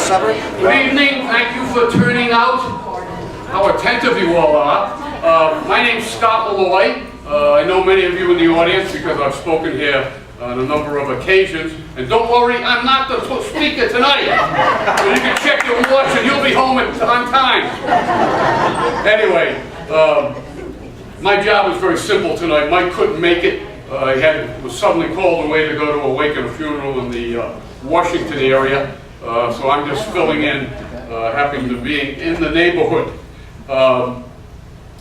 Good evening. Thank you for turning out. How attentive you all are. My name's Scott Malloy. I know many of you in the audience because I've spoken here on a number of occasions. And don't worry, I'm not the speaker tonight. So you can check your watch and you'll be home on time. Anyway, my job is very simple tonight. Mike couldn't make it. He was suddenly called away to go to a wake and a funeral in the Washington area. So I'm just filling in, happy to be in the neighborhood.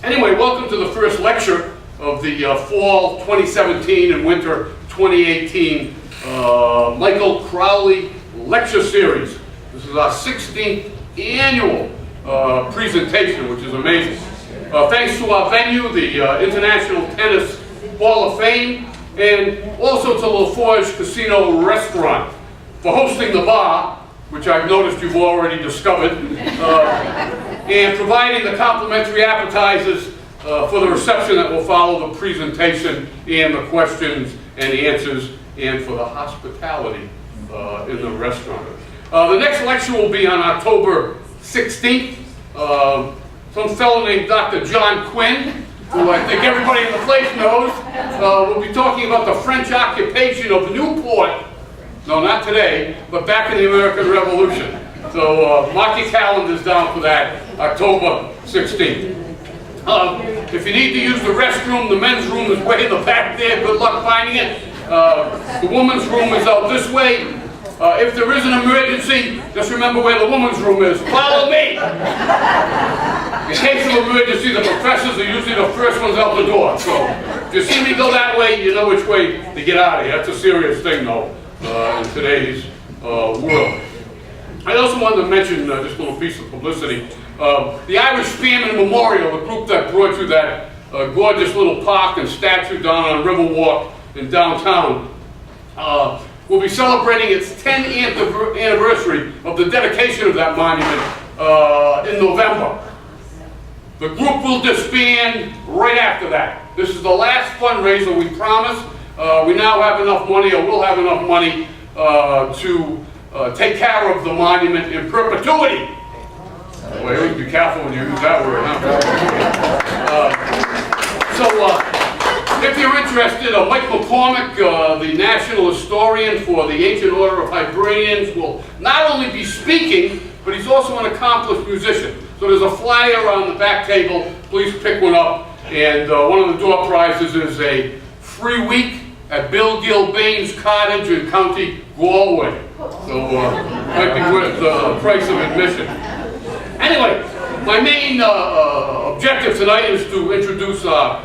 Anyway, welcome to the first lecture of the fall 2017 and winter 2018 Michael Crowley Lecture Series. This is our 16th annual presentation, which is amazing. Thanks to our venue, the International Tennis Hall of Fame, and also to La Forge Casino Restaurant for hosting the bar, which I've noticed you've already discovered, and providing the complimentary appetizers for the reception that will follow the presentation and the questions and answers, and for the hospitality in the restaurant. The next lecture will be on October 16th. Some fellow named Dr. John Quinn, who I think everybody in the place knows, will be talking about the French occupation of Newport. No, not today, but back in the American Revolution. So mark your calendars down for that, October 16th. If you need to use the restroom, the men's room is way in the back there. Good luck finding it. The women's room is out this way. If there is an emergency, just remember where the women's room is. Follow me! In case of emergency, the professors are usually the first ones out the door. So if you see me go that way, you know which way to get out of here. That's a serious thing, though. In today's world. I also wanted to mention this little piece of publicity. The Irish Famine Memorial, the group that brought you that gorgeous little park and statue down on Riverwalk in downtown, will be celebrating its 10th anniversary of the dedication of that monument in November. The group will disband right after that. This is the last fundraiser, we promise. We now have enough money, or will have enough money, to take care of the monument in perpetuity. Well, you have to be careful when you use that word, huh? If you're interested, Mike McCormick, the national historian for the Ancient Order of Hibernians, will not only be speaking, but he's also an accomplished musician. So there's a flyer on the back table. Please pick one up. And one of the door prizes is a free week at Bill Gilbane's cottage in County Galway. So might be worth the price of admission. Anyway, my main objective tonight is to introduce our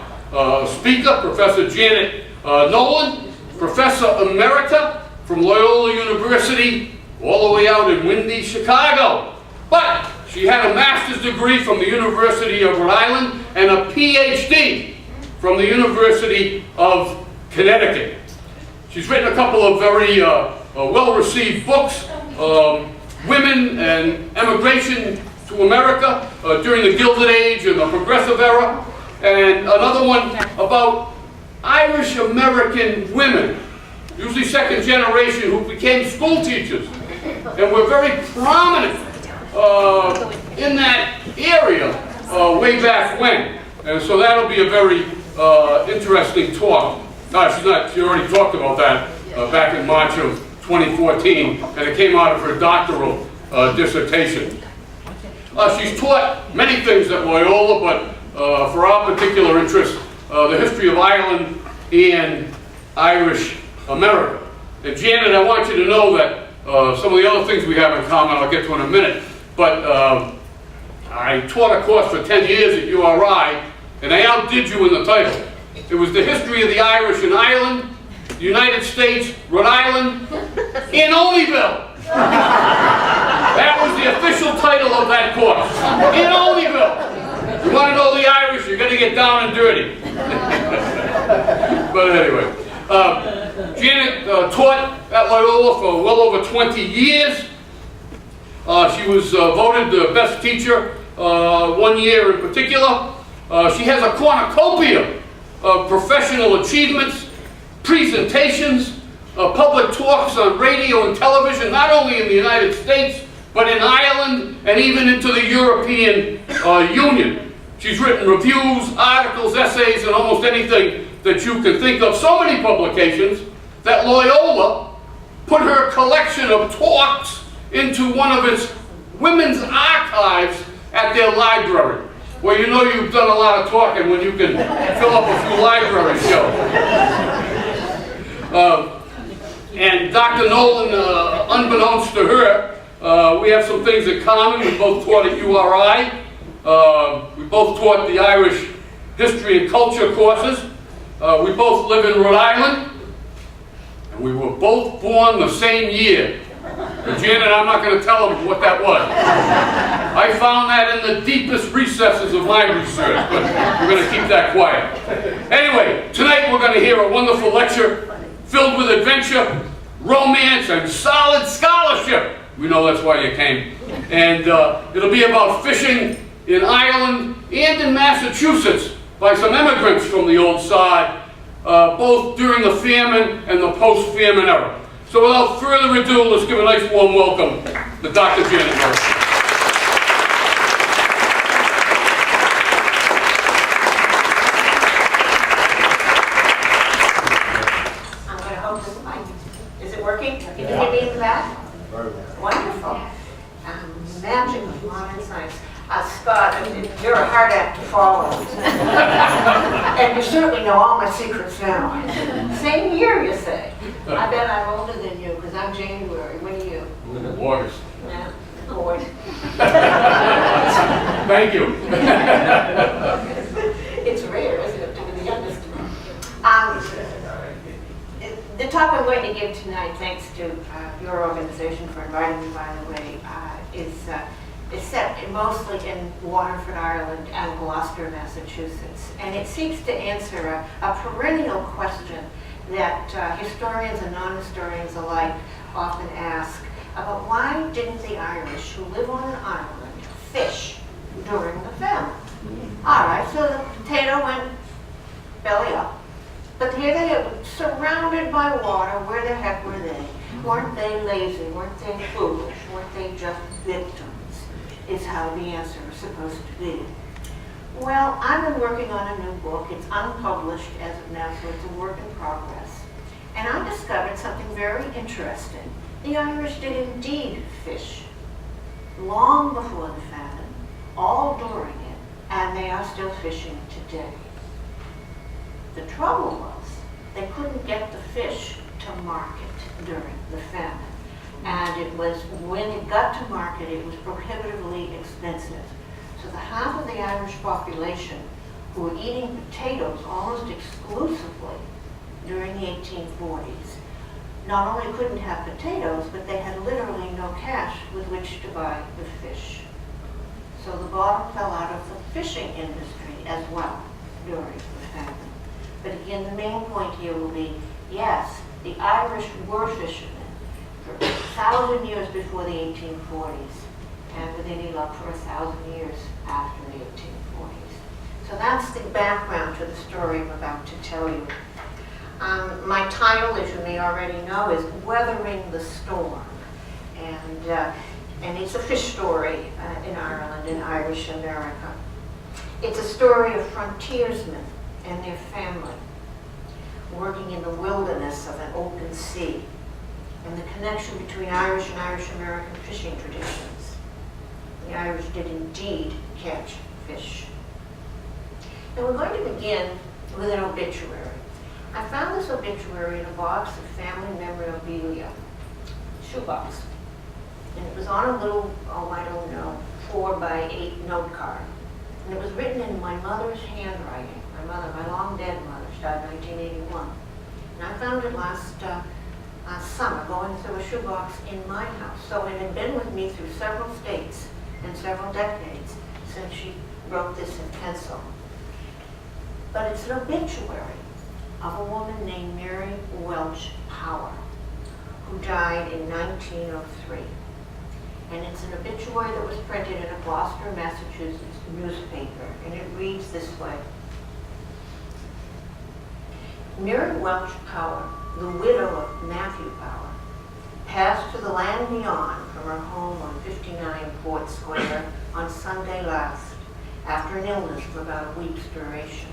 speaker, Professor Janet Nolan, Professor Emerita from Loyola University, all the way out in windy Chicago. But she had a master's degree from the University of Rhode Island and a PhD from the University of Connecticut. She's written a couple of very well-received books, Women and Emigration to America during the Gilded Age and the Progressive Era, and another one about Irish-American women, usually second generation, who became school teachers and were very prominent in that area way back when. And so that'll be a very interesting talk. No, she's not. She already talked about that back in March of 2014, and it came out of her doctoral dissertation. She's taught many things at Loyola, but for our particular interest, the history of Ireland and Irish America. And Janet, I want you to know that some of the other things we have in common, I'll get to in a minute, but I taught a course for 10 years at URI, and I outdid you in the title. It was the history of the Irish in Ireland, the United States, Rhode Island, and Onlyville. That was the official title of that course. In Onlyville. You want to know the Irish, you're going to get down and dirty. But anyway, Janet taught at Loyola for well over 20 years. She was voted the best teacher 1 year in particular. She has a cornucopia of professional achievements, presentations, public talks on radio and television, not only in the United States, but in Ireland and even into the European Union. She's written reviews, articles, essays, and almost anything that you can think of. So many publications that Loyola put her collection of talks into one of its women's archives at their library. Well, you know you've done a lot of talking when you can fill up a few library shelves. And Dr. Nolan, unbeknownst to her, we have some things in common. We both taught at URI. We both taught the Irish history and culture courses. We both live in Rhode Island. And we were both born the same year. And Janet, I'm not going to tell them what that was. I found that in the deepest recesses of my research, but we're going to keep that quiet. Anyway, tonight we're going to hear a wonderful lecture filled with adventure, romance, and solid scholarship. We know that's why you came. And it'll be about fishing in Ireland and in Massachusetts by some immigrants from the old side, both during the famine and the post-famine era. So without further ado, let's give a nice warm welcome to Dr. Janet Murphy. I'm going to hold this mic. Is it working? Can you hear me in the back? Wonderful. Magical, modern science. Scott, you're a hard act to follow. And you certainly know all my secrets now. Same year, you say? I bet I'm older than you, because I'm January. When are you? August. Yeah, Lord. Thank you. It's rare, isn't it, to be the youngest? The talk I'm going to give tonight, thanks to your organization for inviting me, by the way, is set mostly in Waterford, Ireland, and Gloucester, Massachusetts. And it seeks to answer a perennial question that historians and non-historians alike often ask about why didn't the Irish who live on an island fish during the famine? All right, so the potato went belly up. But here they are, surrounded by water. Where the heck were they? Weren't they lazy? Weren't they foolish? Weren't they just victims? Is how the answer is supposed to be. Well, I've been working on a new book. It's unpublished as of now, so it's a work in progress. And I discovered something very interesting. The Irish did indeed fish long before the famine, all during it, and they are still fishing today. The trouble was they couldn't get the fish to market during the famine. And it was, when it got to market, it was prohibitively expensive. So the half of the Irish population who were eating potatoes almost exclusively during the 1840s not only couldn't have potatoes, but they had literally no cash with which to buy the fish. So the bottom fell out of the fishing industry as well during the famine. But again, the main point here will be, yes, the Irish were fishermen for 1,000 years before the 1840s, and with any luck for 1,000 years after the 1840s. So that's the background to the story I'm about to tell you. My title, as you may already know, is Weathering the Storm. And it's a fish story in Ireland, in Irish America. It's a story of frontiersmen and their family working in the wilderness of an open sea, and the connection between Irish and Irish-American fishing traditions. The Irish did indeed catch fish. Now we're going to begin with an obituary. I found this obituary in a box of family memorabilia, shoebox. And it was on a little, I don't know, 4x8 note card. And it was written in my mother's handwriting. My mother, my long dead mother, she died in 1981. And I found it last summer going through a shoebox in my house. So it had been with me through several states and several decades since she wrote this in pencil. But it's an obituary of a woman named Mary Welch Power, who died in 1903. And it's an obituary that was printed in a Gloucester, Massachusetts newspaper, and it reads this way. Mary Welch Power, the widow of Matthew Power, passed to the land beyond from her home on 59 Port Square on Sunday last, after an illness for about a week's duration.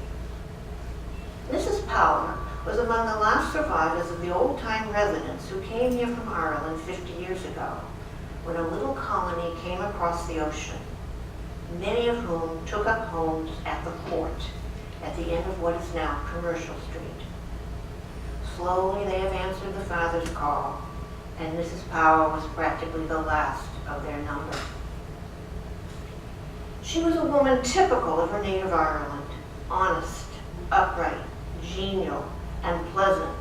Mrs. Power was among the last survivors of the old-time residents who came here from Ireland 50 years ago, when a little colony came across the ocean, many of whom took up homes at the port, at the end of what is now Commercial Street. Slowly they have answered the Father's call, and Mrs. Power was practically the last of their number. She was a woman typical of her native Ireland, honest, upright, genial, and pleasant,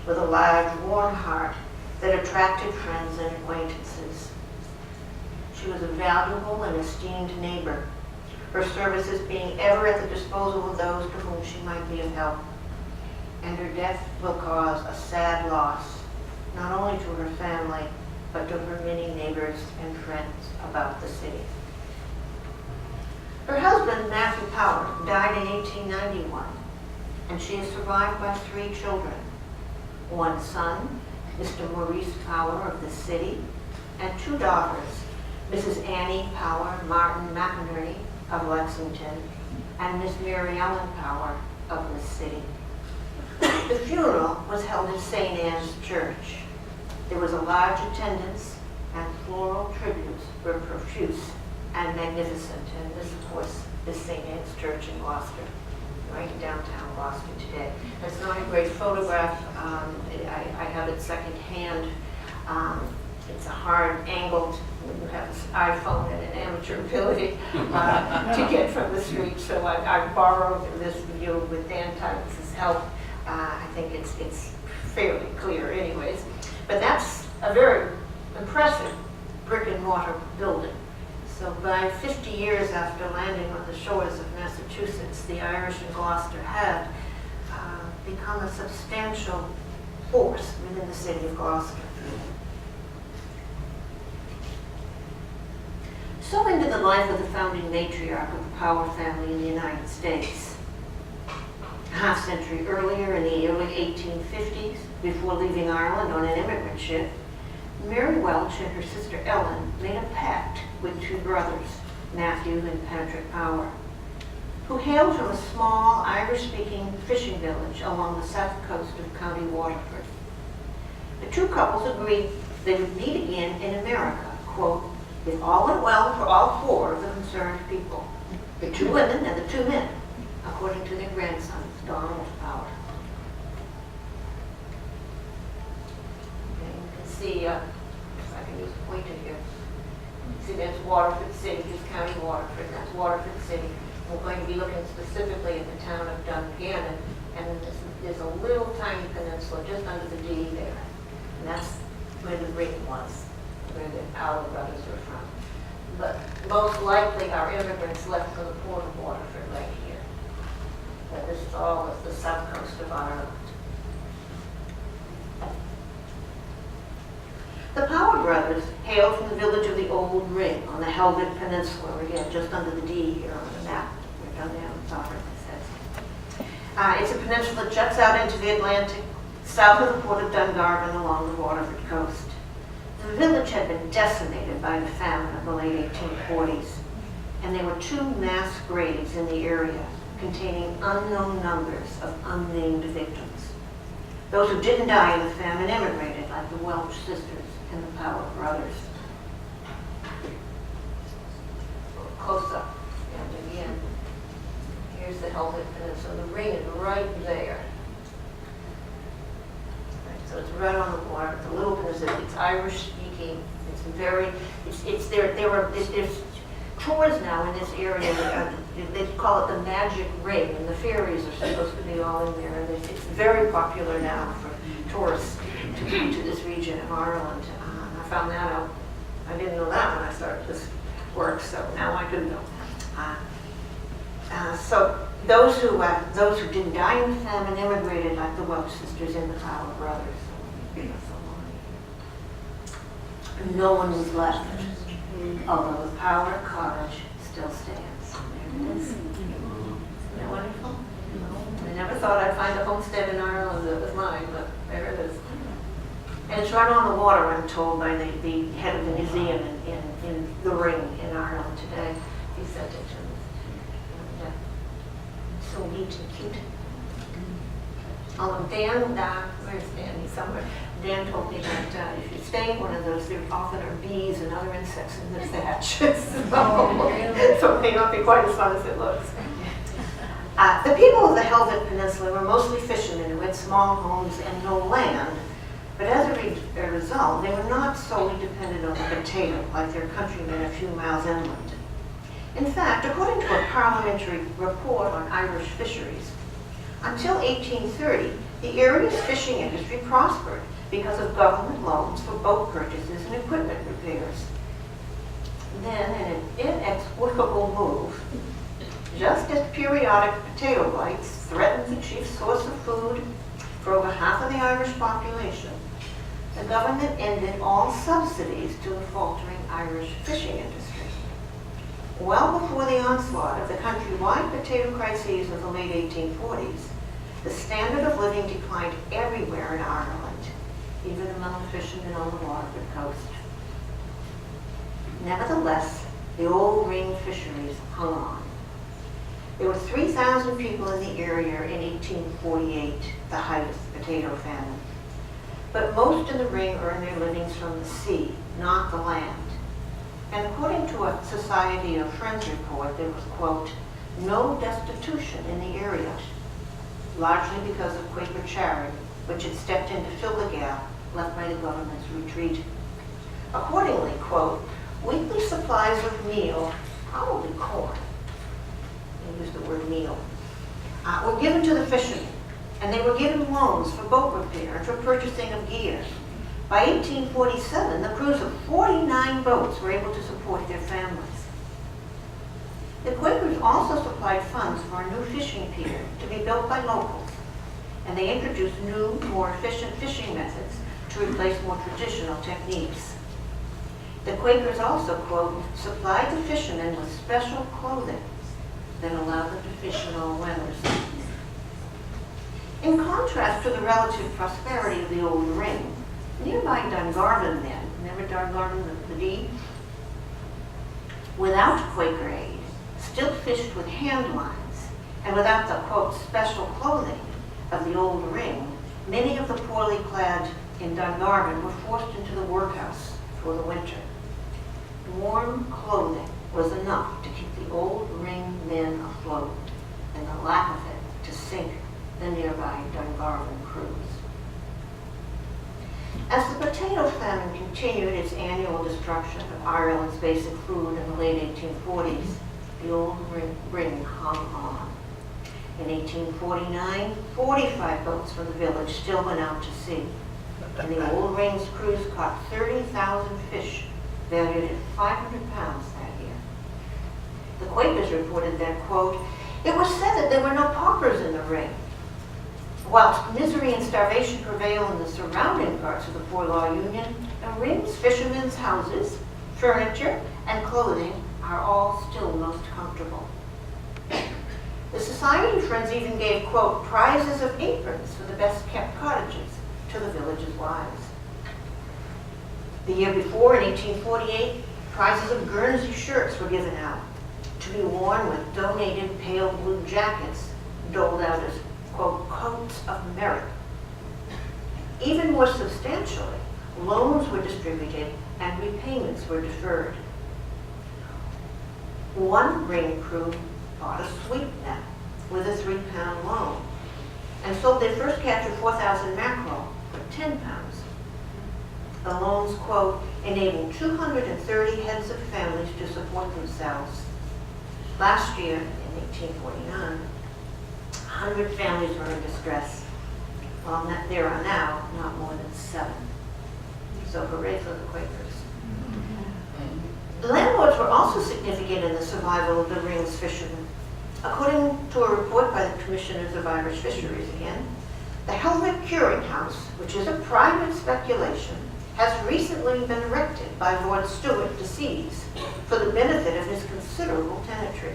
with a large, warm heart that attracted friends and acquaintances. She was a valuable and esteemed neighbor, her services being ever at the disposal of those to whom she might be of help. And her death will cause a sad loss, not only to her family, but to her many neighbors and friends about the city. Her husband, Matthew Power, died in 1891, and she is survived by 3 children. One son, Mr. Maurice Power of the city, and 2 daughters, Mrs. Annie Power Martin McInerney of Lexington, and Miss Mary Ellen Power of the city. The funeral was held at St. Anne's Church. There was a large attendance, and floral tributes were profuse and magnificent. And this, of course, is St. Anne's Church in Gloucester, right in downtown Gloucester today. It's not a great photograph. I have it secondhand. It's a hard angled, you have this iPhone and an amateur ability to get from the street. So I borrowed this view with Dan Titus's help. I think it's fairly clear anyways. But that's a very impressive brick and mortar building. So by 50 years after landing on the shores of Massachusetts, the Irish in Gloucester had become a substantial force within the city of Gloucester. So into the life of the founding matriarch of the Power family in the United States. A half-century earlier, in the early 1850s, before leaving Ireland on an immigrant ship, Mary Welch and her sister Ellen made a pact with 2 brothers, Matthew and Patrick Power, who hailed from a small Irish-speaking fishing village along the south coast of County Waterford. The 2 couples agreed they would meet again in America, quote, if all went well for all 4 of the concerned people, the 2 women and the 2 men, according to their grandsons, Donald Power. Okay, you can see, if I can use a pointer here. See, that's Waterford City, here's County Waterford, and that's Waterford City. We're going to be looking specifically at the town of Dungannon, and there's a little tiny peninsula just under the D there. And that's where the ring was, where the Power brothers were from. But most likely our immigrants left from the port of Waterford right here. But this is all of the south coast of Ireland. The Power brothers hailed from the village of the Old Ring on the Helvet Peninsula, again, just under the D here on the map. We're down there on the top, it says. It's a peninsula that juts out into the Atlantic, south of the port of Dungarvan along the Waterford coast. The village had been decimated by the famine of the late 1840s, and there were 2 mass graves in the area containing unknown numbers of unnamed victims. Those who didn't die in the famine immigrated, like the Welch sisters and the Power brothers. Close up, and again, here's the Helvet Peninsula. The ring is right there. So it's right on the water. The little peninsula. It's Irish speaking. It's very. There's tours now in this area. They call it the Magic Ring, and the ferries are supposed to be all in there. And it's very popular now for tourists to come to this region of Ireland. I found that out. I didn't know that when I started this work, so now I do know. So those who didn't die in the famine immigrated, like the Welch sisters and the Power brothers. No one was left, although the Power cottage still stands. There it is. Isn't that wonderful? I never thought I'd find a homestead in Ireland that was mine, but there it is. And it's right on the water, I'm told, by the head of the museum in the Ring in Ireland today. He sent it to me. And, so neat and cute. Dan, where's Dan? He's somewhere. Dan told me that if you stay in one of those, there often are bees and other insects in the thatch. So it may not be quite as fun as it looks. The people of the Helvet Peninsula were mostly fishermen who had small homes and no land, but as a result, they were not solely dependent on the potato like their countrymen a few miles inland. In fact, according to a parliamentary report on Irish fisheries, until 1830, the area's fishing industry prospered because of government loans for boat purchases and equipment repairs. Then, in an inexplicable move, just as periodic potato blights threatened the chief source of food for over half of the Irish population, the government ended all subsidies to the faltering Irish fishing industry. Well before the onslaught of the countrywide potato crises of the late 1840s, the standard of living declined everywhere in Ireland, even among the fishermen on the Waterford coast. Nevertheless, the old ring fisheries hung on. There were 3,000 people in the area in 1848, the height of the potato famine. But most in the ring earned their livings from the sea, not the land. And according to a Society of Friends report, there was, quote, no destitution in the area, largely because of Quaker charity, which had stepped in to fill the gap left by the government's retreat. Accordingly, quote, weekly supplies of meal, probably corn, they used the word meal, were given to the fishermen, and they were given loans for boat repair and for purchasing of gear. By 1847, the crews of 49 boats were able to support their families. The Quakers also supplied funds for a new fishing pier to be built by locals, and they introduced new, more efficient fishing methods to replace more traditional techniques. The Quakers also, quote, supplied the fishermen with special clothing that allowed them to fish in all weathers. In contrast to the relative prosperity of the old ring, nearby Dungarvan then, remember Dungarvan, the D? Without Quaker aid, still fished with hand lines, and without the, quote, special clothing of the old ring, many of the poorly clad in Dungarvan were forced into the workhouse for the winter. Warm clothing was enough to keep the old ring men afloat, and the lack of it to sink the nearby Dungarvan crews. As the potato famine continued its annual destruction of Ireland's basic food in the late 1840s, the old ring hung on. In 1849, 45 boats from the village still went out to sea, and the old ring's crews caught 30,000 fish, valued at 500 pounds that year. The Quakers reported that, quote, it was said that there were no paupers in the ring. Whilst misery and starvation prevail in the surrounding parts of the Poor Law Union, the ring's fishermen's houses, furniture, and clothing are all still most comfortable. The Society of Friends even gave, quote, prizes of aprons for the best kept cottages to the village's wives. The year before, in 1848, prizes of Guernsey shirts were given out to be worn with donated pale blue jackets doled out as, quote, coats of merit. Even more substantially, loans were distributed and repayments were deferred. One ring crew bought a sweep net with a 3-pound loan and sold their first catch of 4,000 mackerel for 10 pounds. The loans, quote, enabled 230 heads of families to support themselves. Last year, in 1849, 100 families were in distress. Well, there are now not more than 7. So hooray for the Quakers. The landlords were also significant in the survival of the ring's fishermen. According to a report by the Commissioners of Irish Fisheries again, the Helvet Curing House, which is a private speculation, has recently been erected by Lord Stewart de Seas for the benefit of his considerable tenantry.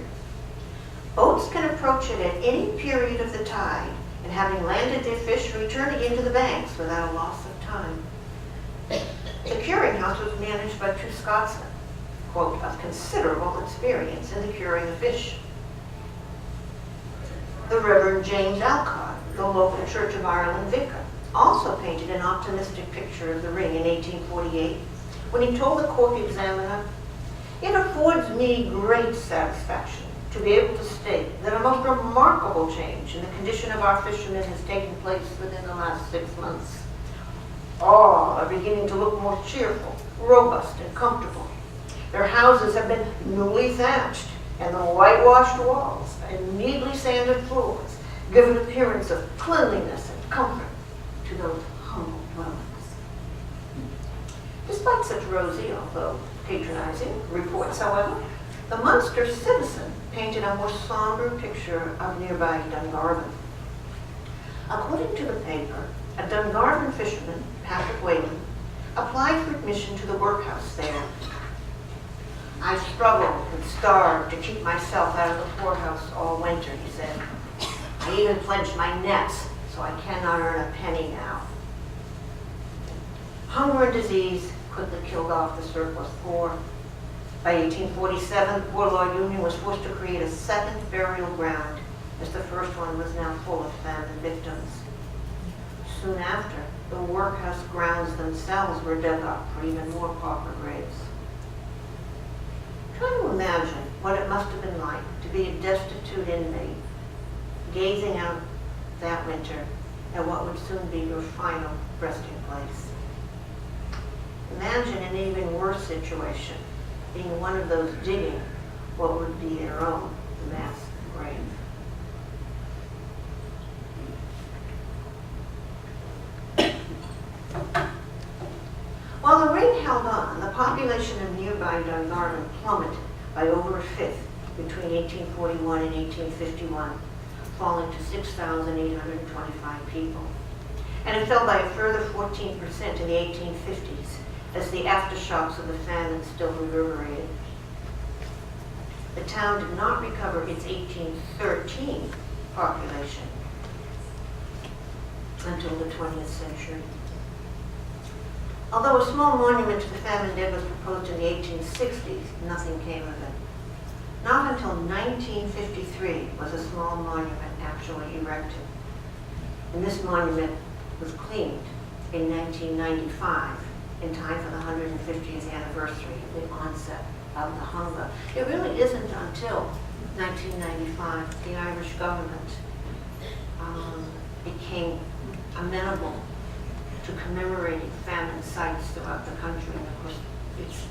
Boats can approach it at any period of the tide, and having landed their fish, return again to the banks without a loss of time. The curing house was managed by two Scotsmen, quote, of considerable experience in the curing of fish. The Reverend James Alcott, the local Church of Ireland vicar, also painted an optimistic picture of the ring in 1848 when he told the court examiner, "It affords me great satisfaction to be able to state that a most remarkable change in the condition of our fishermen has taken place within the last 6 months. All are beginning to look more cheerful, robust, and comfortable. Their houses have been newly thatched, and the whitewashed walls and neatly sanded floors give an appearance of cleanliness and comfort to those humble dwellings." Despite such rosy, although patronizing, reports, however, the Munster Citizen painted a more somber picture of nearby Dungarvan. According to the paper, a Dungarvan fisherman, Patrick Whalen, applied for admission to the workhouse there. "I struggled and starved to keep myself out of the poorhouse all winter," he said. "I even pledged my nets, so I cannot earn a penny now." Hunger and disease quickly killed off the surplus poor. By 1847, the Poor Law Union was forced to create a second burial ground, as the first one was now full of famine victims. Soon after, the workhouse grounds themselves were dug up for even more pauper graves. Try to imagine what it must have been like to be a destitute inmate, gazing out that winter at what would soon be your final resting place. Imagine an even worse situation, being one of those digging what would be their own mass grave. While the ring held on, the population of nearby Dungarvan plummeted by over a fifth between 1841 and 1851, falling to 6,825 people. And it fell by a further 14% in the 1850s as the aftershocks of the famine still reverberated. The town did not recover its 1813 population until the 20th century. Although a small monument to the famine dead was proposed in the 1860s, nothing came of it. Not until 1953 was a small monument actually erected. And this monument was cleaned in 1995 in time for the 150th anniversary of the onset of the hunger. It really isn't until 1995 the Irish government became amenable to commemorating famine sites throughout the country. And of course, there's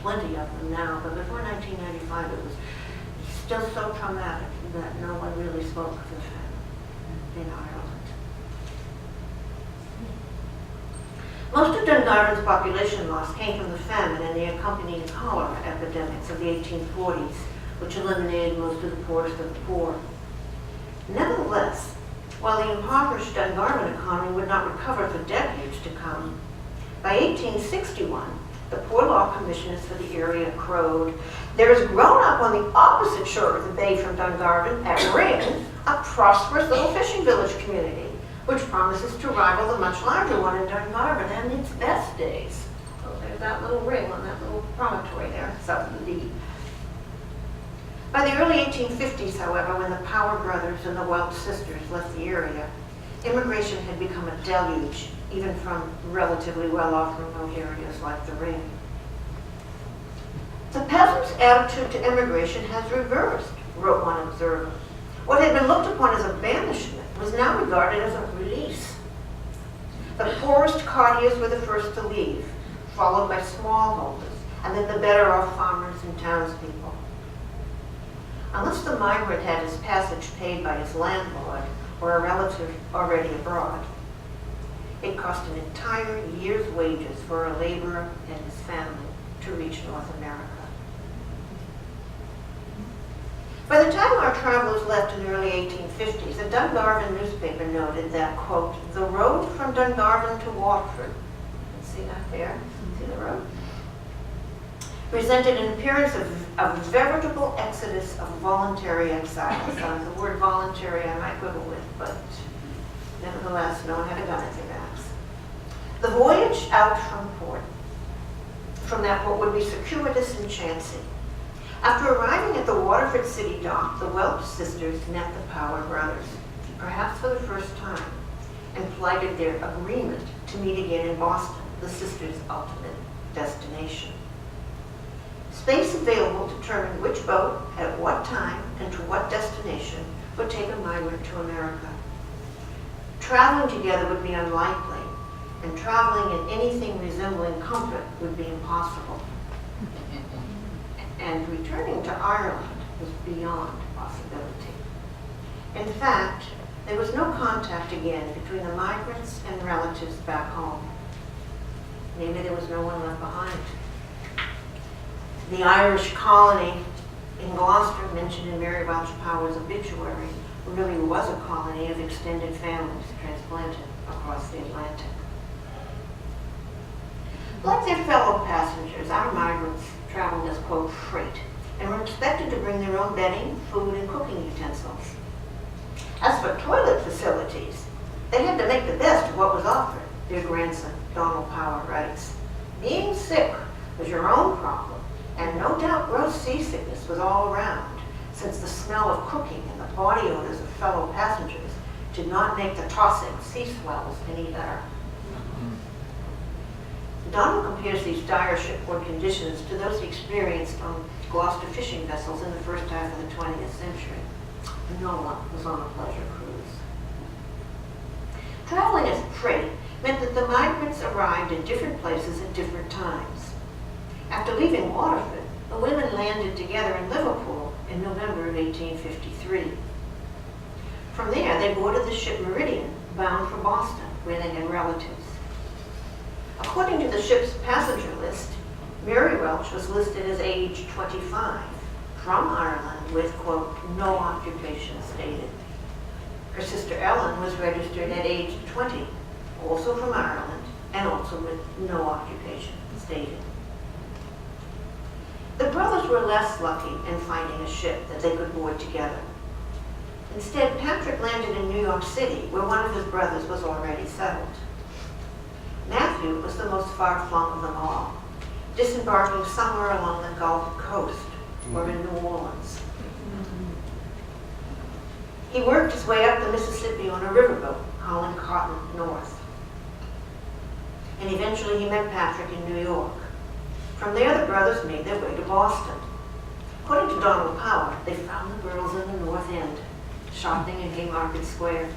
plenty of them now, but before 1995 it was still so traumatic that no one really spoke of the famine in Ireland. Most of Dungarvan's population loss came from the famine and the accompanying cholera epidemics of the 1840s, which eliminated most of the poorest of the poor. Nevertheless, while the impoverished Dungarvan economy would not recover for decades to come, by 1861, the Poor Law Commissioners for the area crowed, "There has grown up on the opposite shore of the bay from Dungarvan, at Ring, a prosperous little fishing village community, which promises to rival the much larger one in Dungarvan and its best days." So there's that little ring on that little promontory there, south of the Dee. By the early 1850s, however, when the Power brothers and the Welch sisters left the area, immigration had become a deluge, even from relatively well-off remote areas like the Ring. "The peasant's attitude to immigration has reversed," wrote one observer. "What had been looked upon as a banishment was now regarded as a release. The poorest courtiers were the first to leave, followed by smallholders, and then the better-off farmers and townspeople. Unless the migrant had his passage paid by his landlord or a relative already abroad, it cost an entire year's wages for a laborer and his family to reach North America." By the time our travelers left in the early 1850s, a Dungarvan newspaper noted that, quote, "the road from Dungarvan to Waterford," you see that there? See the road? "presented an appearance of a veritable exodus of voluntary exiles." The word voluntary I might quibble with, but nevertheless, no one had a gun at their backs. "The voyage out from port from that what would be circuitous and chancy. After arriving at the Waterford city dock, the Welch sisters met the Power brothers, perhaps for the first time, and plighted their agreement to meet again in Boston, the sisters' ultimate destination. Space available determined which boat, at what time, and to what destination would take a migrant to America. Traveling together would be unlikely, and traveling in anything resembling comfort would be impossible. And returning to Ireland was beyond possibility. In fact, there was no contact again between the migrants and relatives back home. Maybe there was no one left behind. The Irish colony in Gloucester, mentioned in Mary Welch Power's obituary, really was a colony of extended families transplanted across the Atlantic. Like their fellow passengers, our migrants traveled as, quote, freight, and were expected to bring their own bedding, food, and cooking utensils. As for toilet facilities, they had to make the best of what was offered, their grandson, Donald Power, writes. Being sick was your own problem, and no doubt gross seasickness was all around, since the smell of cooking and the body odors of fellow passengers did not make the tossing sea swells any better. Donald compares these dire shipboard conditions to those he experienced on Gloucester fishing vessels in the first half of the 20th century. No one was on a pleasure cruise. Traveling as freight meant that the migrants arrived in different places at different times. After leaving Waterford, the women landed together in Liverpool in November of 1853. From there, they boarded the ship Meridian, bound for Boston, where they had relatives. According to the ship's passenger list, Mary Welch was listed as age 25, from Ireland with, quote, no occupation stated. Her sister Ellen was registered at age 20, also from Ireland, and also with no occupation stated. The brothers were less lucky in finding a ship that they could board together. Instead, Patrick landed in New York City, where one of his brothers was already settled. Matthew was the most far-flung of them all, disembarking somewhere along the Gulf Coast or in New Orleans. He worked his way up the Mississippi on a riverboat, hauling cotton north. And eventually he met Patrick in New York. From there, the brothers made their way to Boston. According to Donald Power, they found the girls in the North End, shopping in Haymarket Square.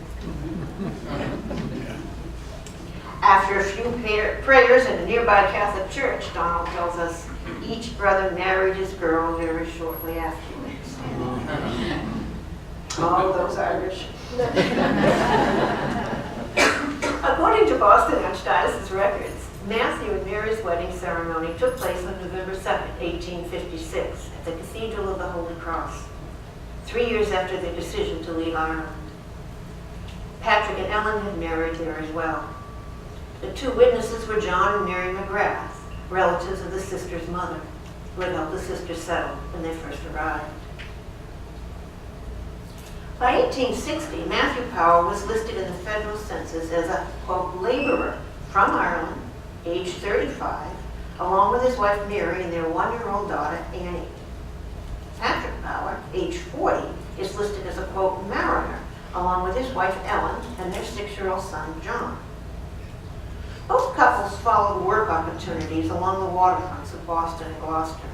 After a few prayers in a nearby Catholic church, Donald tells us, each brother married his girl very shortly afterwards. All those Irish. According to Boston Archdiocese records, Matthew and Mary's wedding ceremony took place on November 7, 1856, at the Cathedral of the Holy Cross, 3 years after their decision to leave Ireland. Patrick and Ellen had married there as well. The two witnesses were John and Mary McGrath, relatives of the sisters' mother, who had helped the sisters settle when they first arrived. By 1860, Matthew Power was listed in the federal census as a, quote, laborer from Ireland, age 35, along with his wife Mary and their one-year-old daughter Annie. Patrick Power, age 40, is listed as a, quote, mariner, along with his wife Ellen and their 6-year-old son John. Both couples followed work opportunities along the waterfronts of Boston and Gloucester,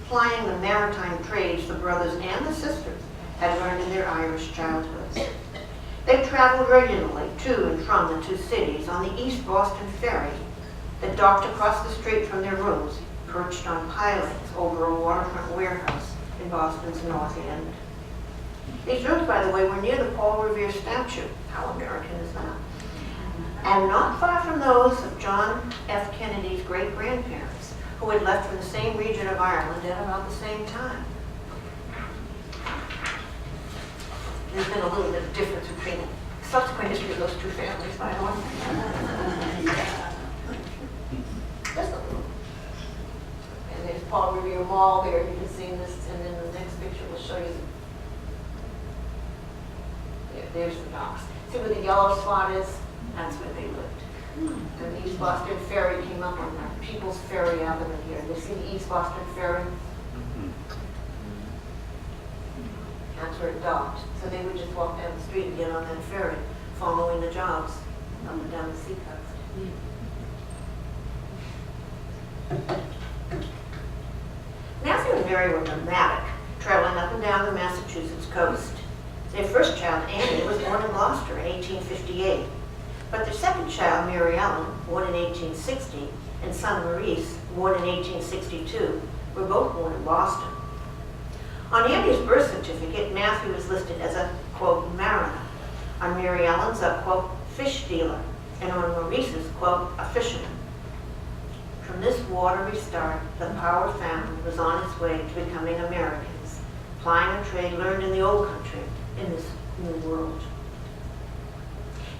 plying the maritime trades the brothers and the sisters had learned in their Irish childhoods. They traveled regularly to and from the two cities on the East Boston Ferry that docked across the street from their rooms, perched on pilings over a waterfront warehouse in Boston's North End. These rooms, by the way, were near the Paul Revere statue. How American is that? And not far from those of John F. Kennedy's great-grandparents, who had left from the same region of Ireland at about the same time. There's been a little bit of difference between the subsequent history of those two families, by the way. Just a little. And there's Paul Revere Mall there, you can see this, and then the next picture will show you there's the docks. See where the yellow spot is? That's where they lived. And East Boston Ferry came up on the People's Ferry Avenue here. You see the East Boston Ferry? That's where it docked. So they would just walk down the street and get on that ferry, following the jobs up and down the seacoast. Matthew and Mary were nomadic, traveling up and down the Massachusetts coast. Their first child, Annie, was born in Gloucester in 1858. But their second child, Mary Ellen, born in 1860, and son Maurice, born in 1862, were both born in Boston. On Annie's birth certificate, Matthew is listed as a, quote, mariner. On Mary Ellen's, a, quote, fish dealer. And on Maurice's, quote, a fisherman. From this watery start, the Power family was on its way to becoming Americans, plying a trade learned in the old country in this new world.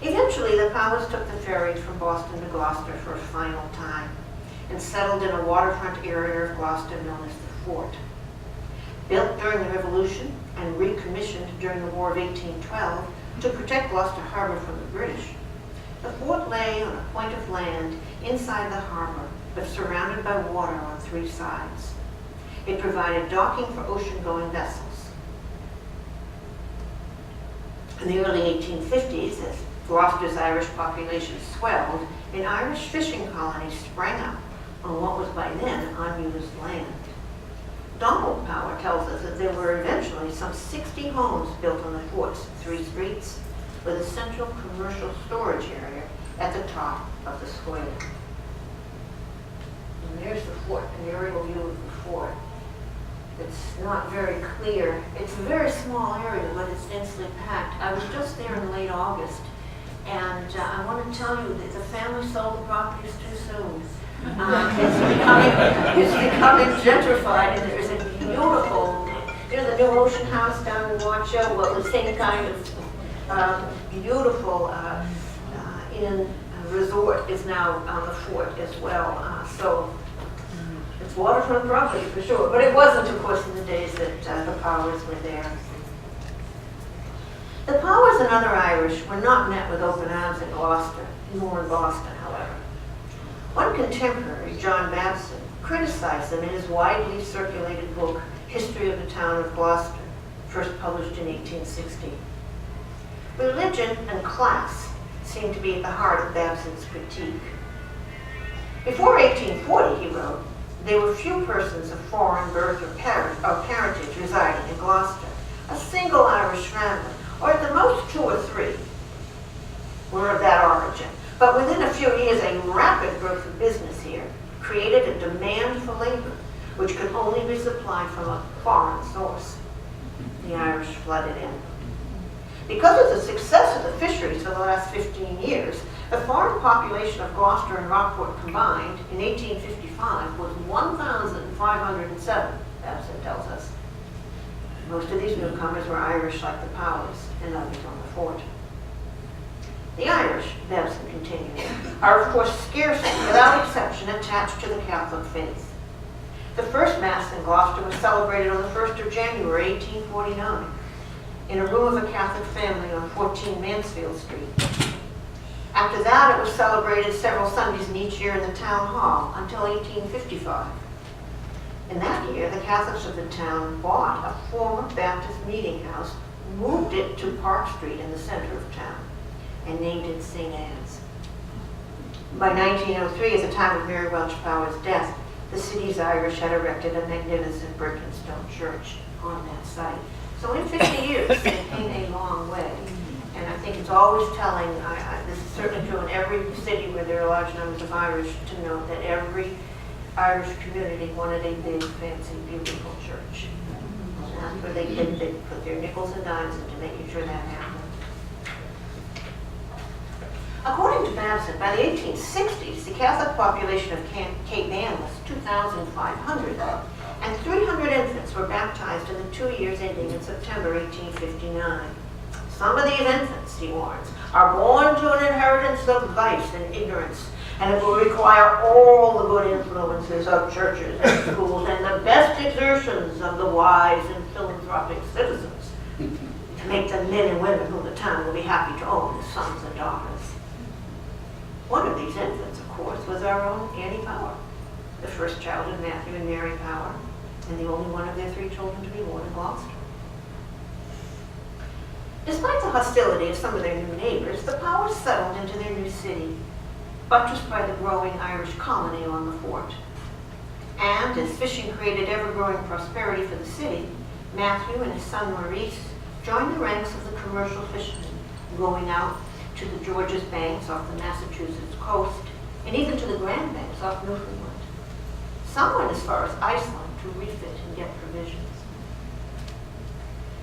Eventually, the Powers took the ferry from Boston to Gloucester for a final time and settled in a waterfront area of Gloucester known as the Fort. Built during the Revolution and recommissioned during the War of 1812 to protect Gloucester Harbor from the British, the fort lay on a point of land inside the harbor, but surrounded by water on three sides. It provided docking for ocean-going vessels. In the early 1850s, as Gloucester's Irish population swelled, an Irish fishing colony sprang up on what was by then unused land. Donald Power tells us that there were eventually some 60 homes built on the fort's 3 streets, with a central commercial storage area at the top of the square. And there's the fort, an aerial view of the fort. It's not very clear. It's a very small area, but it's densely packed. I was just there in late August, and I want to tell you that the family sold the properties too soon. It's becoming gentrified, and there's a beautiful, the new Ocean House down in Watcha, well, the same kind of beautiful inn resort is now on the fort as well. So it's waterfront property for sure, but it wasn't, of course, in the days that the Powers were there. The Powers and other Irish were not met with open arms in Gloucester, nor in Boston, however. One contemporary, John Babson, criticized them in his widely circulated book, History of the Town of Gloucester, first published in 1860. Religion and class seem to be at the heart of Babson's critique. Before 1840, he wrote, there were few persons of foreign birth or parentage residing in Gloucester. A single Irish family, or at the most 2 or 3, were of that origin. But within a few years, a rapid growth of business here created a demand for labor, which could only be supplied from a foreign source. The Irish flooded in. Because of the success of the fisheries for the last 15 years, the foreign population of Gloucester and Rockport combined in 1855 was 1,507, Babson tells us. Most of these newcomers were Irish like the Powers and others on the fort. The Irish, Babson continues, are of course scarcely, without exception, attached to the Catholic faith. The first Mass in Gloucester was celebrated on the 1st of January, 1849, in a room of a Catholic family on 14 Mansfield Street. After that, it was celebrated several Sundays in each year in the town hall until 1855. In that year, the Catholics of the town bought a former Baptist meeting house, moved it to Park Street in the center of town, and named it St. Anne's. By 1903, at the time of Mary Welch Power's death, the city's Irish had erected a magnificent brick and stone church on that site. So in 50 years, they came a long way. And I think it's always telling, this is certainly true in every city where there are large numbers of Irish, to note that every Irish community wanted a big, fancy, beautiful church. And that's where they put their nickels and dimes into making sure that happened. According to Babson, by the 1860s, the Catholic population of Cape Ann was 2,500, and 300 infants were baptized in the 2 years ending in September 1859. Some of these infants, he warns, are born to an inheritance of vice and ignorance, and it will require all the good influences of churches and schools and the best exertions of the wise and philanthropic citizens to make them men and women whom the town will be happy to own as sons and daughters. One of these infants, of course, was our own Annie Power, the first child of Matthew and Mary Power, and the only one of their 3 children to be born in Gloucester. Despite the hostility of some of their new neighbors, the Powers settled into their new city, buttressed by the growing Irish colony on the fort. And as fishing created ever-growing prosperity for the city, Matthew and his son Maurice joined the ranks of the commercial fishermen, going out to the Georges Banks off the Massachusetts coast, and even to the Grand Banks off Newfoundland. Some went as far as Iceland to refit and get provisions.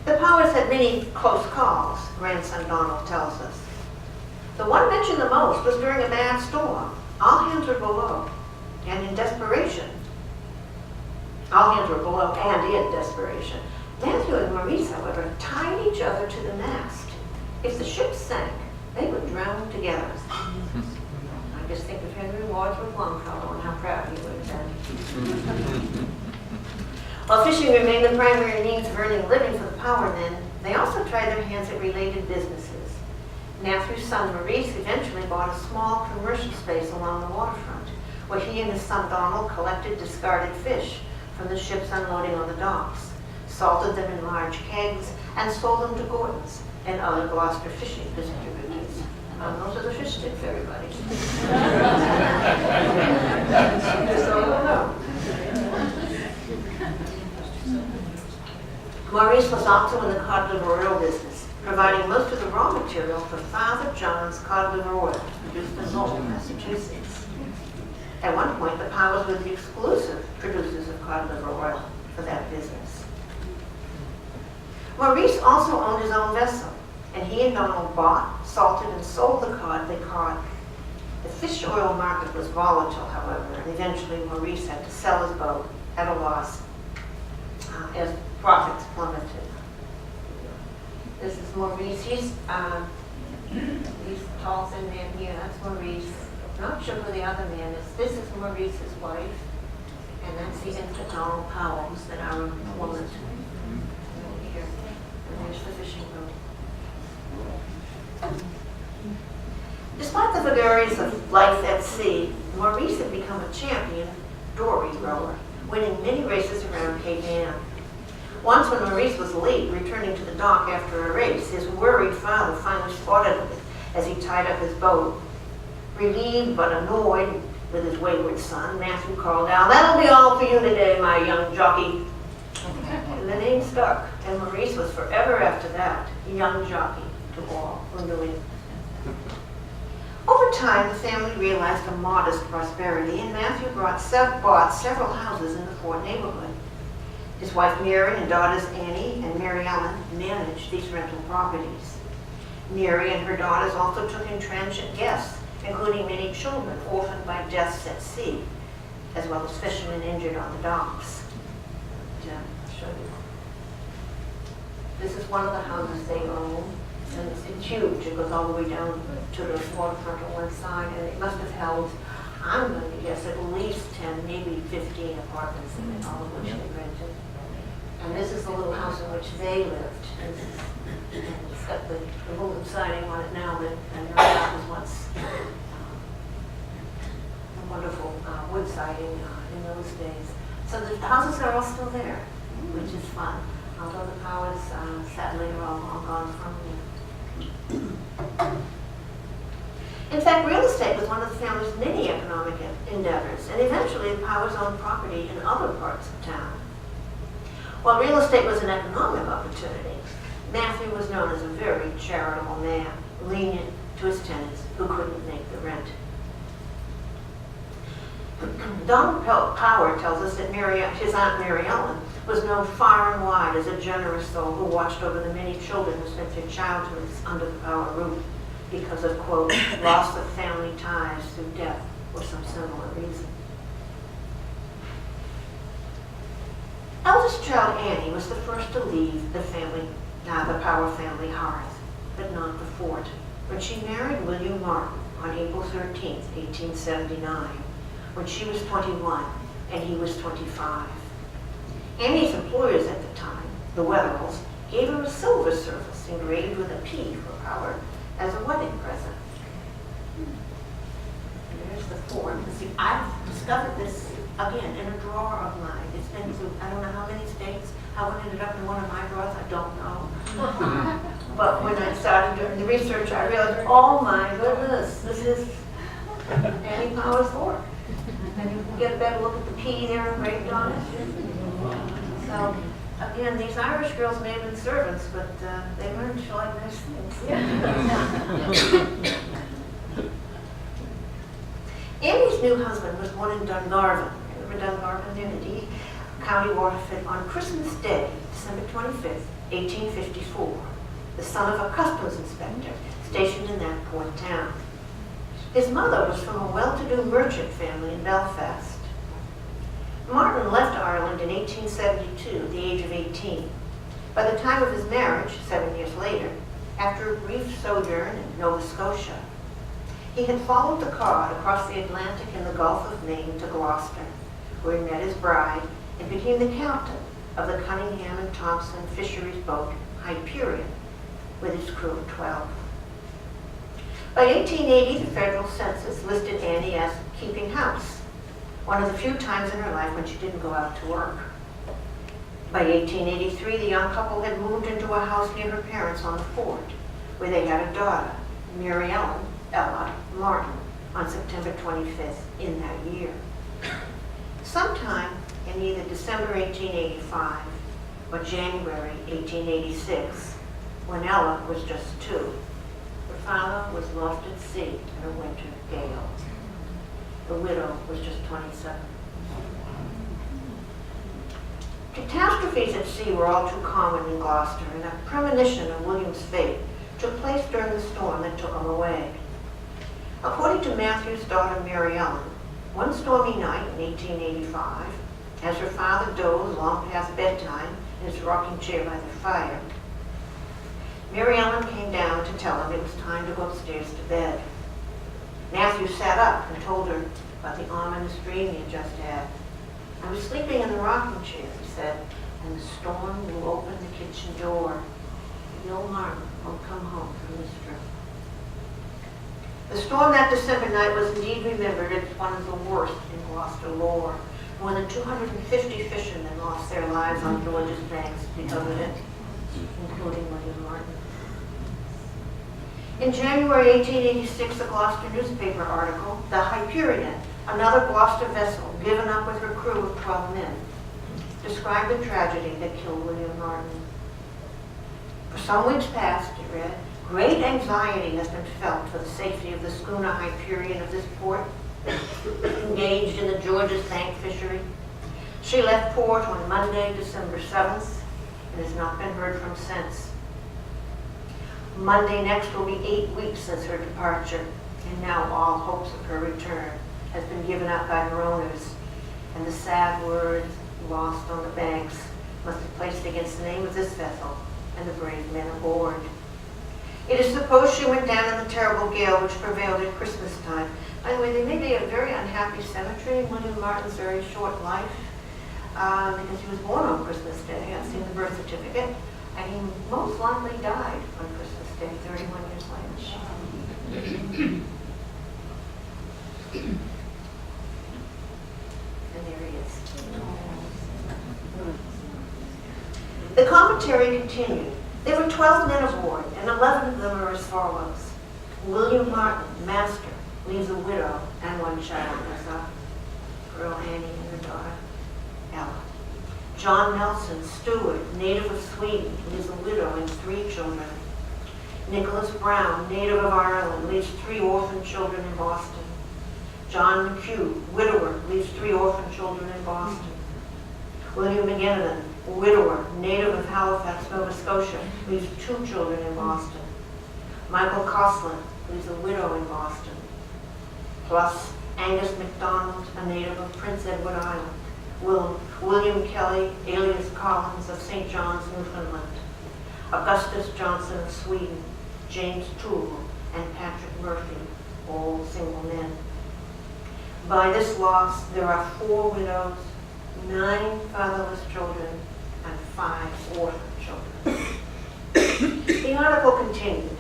The Powers had many close calls, grandson Donald tells us. The one mentioned the most was during a bad storm. All hands were below, and in desperation. All hands were below and in desperation. Matthew and Maurice, however, tied each other to the mast. If the ship sank, they would drown together. I just think of Henry Wadsworth Longfellow and how proud he would have been. While fishing remained the primary means of earning a living for the Power men, they also tried their hands at related businesses. Matthew's son Maurice eventually bought a small commercial space along the waterfront, where he and his son Donald collected discarded fish from the ships unloading on the docks, salted them in large kegs, and sold them to Gordon's and other Gloucester fishing distributors. Those are the fish sticks, everybody. So you'll know. Maurice was also in the cod liver oil business, providing most of the raw material for Father John's cod liver oil, produced in Lowell, Massachusetts. At one point, the Powers were the exclusive producers of cod liver oil for that business. Maurice also owned his own vessel, and he and Donald bought, salted, and sold the cod they caught. The fish oil market was volatile, however, and eventually Maurice had to sell his boat at a loss as profits plummeted. This is Maurice. He's tall, thin man here. That's Maurice. Not sure who the other man is. This is Maurice's wife, and that's the infant Donald Powell, who's been our woman here. And there's the fishing boat. Despite the vagaries of life at sea, Maurice had become a champion dory rower, winning many races around Cape Ann. Once when Maurice was late returning to the dock after a race, his worried father finally spotted him as he tied up his boat. Relieved but annoyed with his wayward son, Matthew called out, "That'll be all for you today, my young jockey." And the name stuck, and Maurice was forever after that, young jockey to all who knew him. Over time, the family realized a modest prosperity, and Matthew bought several houses in the Fort neighborhood. His wife Mary and daughters Annie and Mary Ellen managed these rental properties. Mary and her daughters also took in transient guests, including many children orphaned by deaths at sea, as well as fishermen injured on the docks. I'll show you. This is one of the houses they own, and it's huge. It goes all the way down to the waterfront on one side, and it must have held, I'm going to guess, at least 10, maybe 15 apartments in it, all of which they rented. And this is the little house in which they lived. And it's got the wooden siding on it now, but that was once a wonderful wood siding in those days. So the houses are all still there, which is fun. Although the Powers sadly are all gone from here. In fact, real estate was one of the family's many economic endeavors, and eventually the Powers owned property in other parts of town. While real estate was an economic opportunity, Matthew was known as a very charitable man, lenient to his tenants who couldn't make the rent. Donald Power tells us that his Aunt Mary Ellen was known far and wide as a generous soul who watched over the many children who spent their childhoods under the Power roof because of, quote, loss of family ties through death or some similar reason. Eldest child Annie was the first to leave the Power family hearth, but not the fort, when she married William Martin on April 13, 1879, when she was 21 and he was 25. Annie's employers at the time, the Wetherells, gave her a silver service engraved with a P for Power as a wedding present. important. See, I've discovered this again in a drawer of mine. It's been through I don't know how many states. How it ended up in one of my drawers, I don't know. But when I started doing the research, I realized, oh my goodness, this is Annie Power's work. And you can get a better look at the P there engraved on it. So, again, these Irish girls may have been servants, but they learned to like nice things. Annie's new husband was born in Dungarvan. Remember Dungarvan there, indeed? County Waterford on Christmas Day, December 25th, 1854, the son of a customs inspector stationed in that port town. His mother was from a well-to-do merchant family in Belfast. Martin left Ireland in 1872 at the age of 18. By the time of his marriage, 7 years later, after a brief sojourn in Nova Scotia, he had followed the cod across the Atlantic and the Gulf of Maine to Gloucester, where he met his bride and became the captain of the Cunningham and Thompson fisheries boat Hyperion with its crew of 12. By 1880, the federal census listed Annie as keeping house, one of the few times in her life when she didn't go out to work. By 1883, the young couple had moved into a house near her parents on the fort, where they had a daughter, Mary Ella Martin, on September 25th in that year. Sometime in either December 1885 or January 1886, when Ella was just 2, her father was lost at sea in a winter gale. The widow was just 27. Catastrophes at sea were all too common in Gloucester, and a premonition of William's fate took place during the storm that took him away. According to Matthew's daughter Mary Ellen, one stormy night in 1885, as her father dozed long past bedtime in his rocking chair by the fire, Mary Ellen came down to tell him it was time to go upstairs to bed. Matthew sat up and told her about the ominous dream he had just had. I was sleeping in the rocking chair, he said, and the storm will open the kitchen door. Bill Martin won't come home from this trip. The storm that December night was indeed remembered as one of the worst in Gloucester lore. More than 250 fishermen lost their lives on George's banks because of it, including William Martin. In January 1886, a Gloucester newspaper article, the Hyperion, another Gloucester vessel given up with her crew of 12 men, described the tragedy that killed William Martin. For some weeks past, it read, great anxiety has been felt for the safety of the schooner Hyperion of this port, engaged in the George's Bank fishery. She left port on Monday, December 7th, and has not been heard from since. Monday next will be 8 weeks since her departure, and now all hopes of her return has been given up by her owners, and the sad words, lost on the banks, must be placed against the name of this vessel and the brave men aboard. It is supposed she went down in the terrible gale which prevailed at Christmas time. By the way, there may be a very unhappy symmetry in William Martin's very short life, because he was born on Christmas Day. I've seen the birth certificate, and he most likely died on Christmas Day, 31 years later. And there he is. The commentary continued. There were 12 men aboard, and 11 of them are as follows. William Martin, master, leaves a widow and one child as a girl, Annie, and her daughter, Ella. John Nelson, steward, native of Sweden, leaves a widow and 3 children. Nicholas Brown, native of Ireland, leaves 3 orphan children in Boston. John McHugh, widower, leaves 3 orphan children in Boston. William McGinnivan, widower, native of Halifax, Nova Scotia, leaves 2 children in Boston. Michael Coslin leaves a widow in Boston. Plus Angus MacDonald, a native of Prince Edward Island. William Kelly, alias Collins, of St. John's, Newfoundland. Augustus Johnson of Sweden. James Toole and Patrick Murphy, all single men. By this loss, there are 4 widows, 9 fatherless children, and 5 orphan children. The article continued.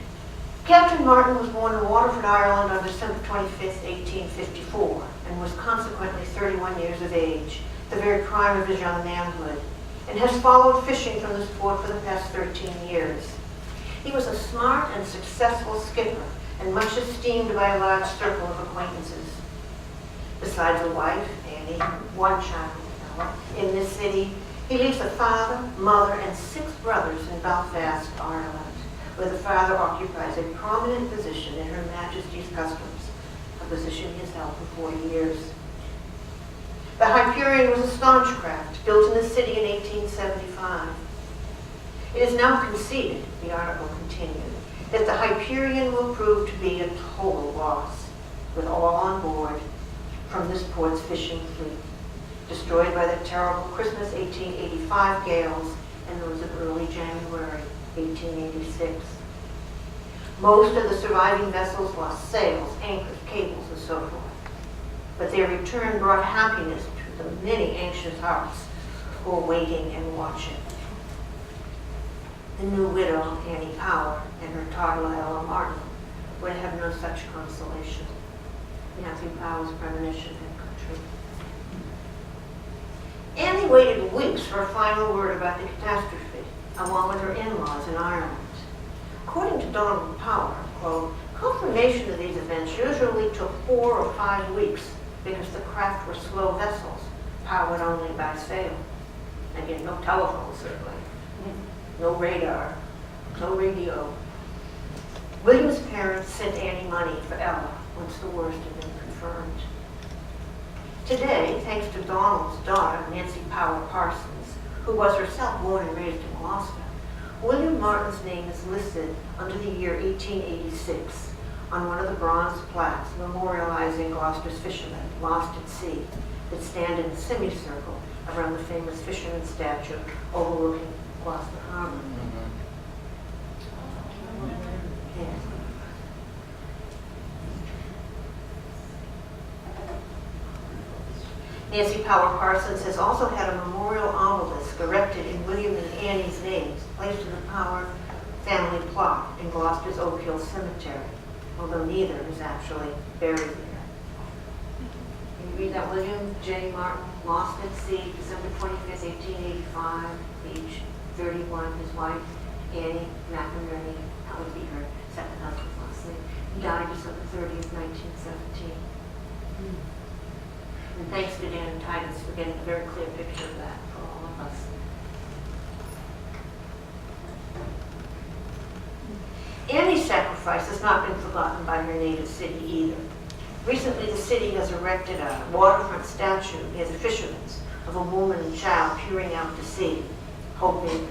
Captain Martin was born in Waterford, Ireland on December 25th, 1854, and was consequently 31 years of age, the very prime of his young manhood, and has followed fishing from this port for the past 13 years. He was a smart and successful skipper, and much esteemed by a large circle of acquaintances. Besides a wife, Annie, one child, Ella, in this city, he leaves a father, mother, and 6 brothers in Belfast, Ireland, where the father occupies a prominent position in Her Majesty's Customs, a position he has held for 40 years. The Hyperion was a staunch craft, built in the city in 1875. It is now conceded, the article continued, that the Hyperion will prove to be a total loss, with all on board from this port's fishing fleet, destroyed by the terrible Christmas 1885 gales and those of early January 1886. Most of the surviving vessels lost sails, anchors, cables, and so forth. But their return brought happiness to the many anxious hearts who were waiting and watching. The new widow, Annie Power, and her toddler, Ella Martin, would have no such consolation. Matthew Power's premonition had come true. Annie waited weeks for a final word about the catastrophe, along with her in-laws in Ireland. According to Donald Power, quote, confirmation of these events usually took 4 or 5 weeks because the craft were slow vessels, powered only by sail. Again, no telephone, certainly. No radar, no radio. William's parents sent Annie money for Ella once the worst had been confirmed. Today, thanks to Donald's daughter, Nancy Power Parsons, who was herself born and raised in Gloucester, William Martin's name is listed under the year 1886 on one of the bronze plaques memorializing Gloucester's fishermen lost at sea that stand in a semicircle around the famous fisherman's statue overlooking Gloucester Harbor. Yes. Nancy Power Parsons has also had a memorial obelisk erected in William and Annie's names, placed in the Power family plot in Gloucester's Oak Hill Cemetery, although neither is actually buried there. Can you read that? William J. Martin, lost at sea, December 25th, 1885, age 31. His wife, Annie McInerney, that would be her second husband's last name, died December 30th, 1917. And thanks to Dan and Titus for getting a very clear picture of that for all of us. Annie's sacrifice has not been forgotten by her native city either. Recently, the city has erected a waterfront statue near the fishermen's of a woman and child peering out to sea, hoping,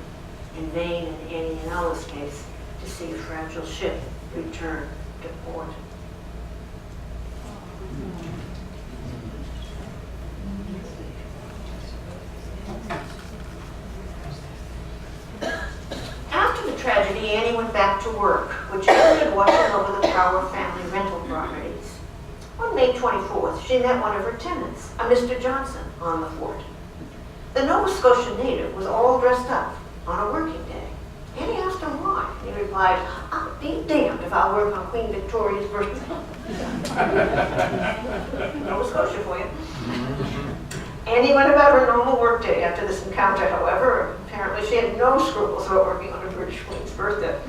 in vain in Annie and Ella's case, to see a fragile ship return to port. After the tragedy, Annie went back to work, which included watching over the Power family rental properties. On May 24th, she met one of her tenants, a Mr. Johnson, on the fort. The Nova Scotia native was all dressed up on a working day. Annie asked him why. He replied, "I'll be damned if I'll work on Queen Victoria's birthday." Nova Scotia for you. Annie went about her normal workday after this encounter, however. Apparently she had no scruples about working on a British Queen's birthday.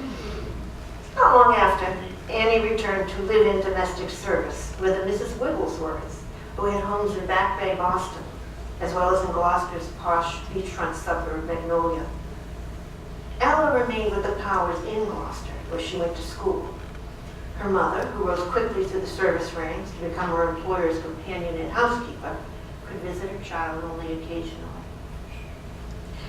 Not long after, Annie returned to live-in domestic service with a Mrs. Wigglesworth, who had homes in Back Bay, Boston, as well as in Gloucester's posh beachfront suburb, Magnolia. Ella remained with the Powers in Gloucester, where she went to school. Her mother, who rose quickly through the service ranks to become her employer's companion and housekeeper, could visit her child only occasionally.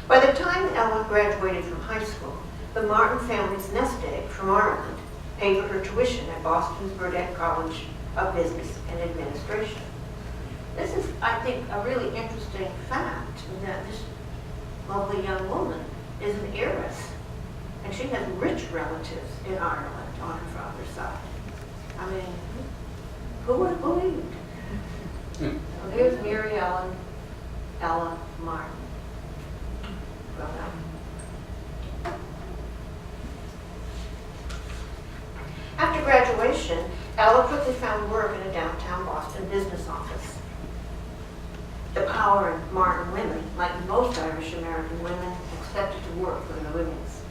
By the time Ella graduated from high school, the Martin family's nest egg from Ireland paid for her tuition at Boston's Burdett College of Business and Administration. This is, I think, a really interesting fact, that this lovely young woman is an heiress, and she has rich relatives in Ireland on her father's side. I mean, who would have believed? So here's Mary Ella Martin. Well done. After graduation, Ella quickly found work in a downtown Boston business office. The Power and Martin women, like most Irish American women, expected to work for the Williams.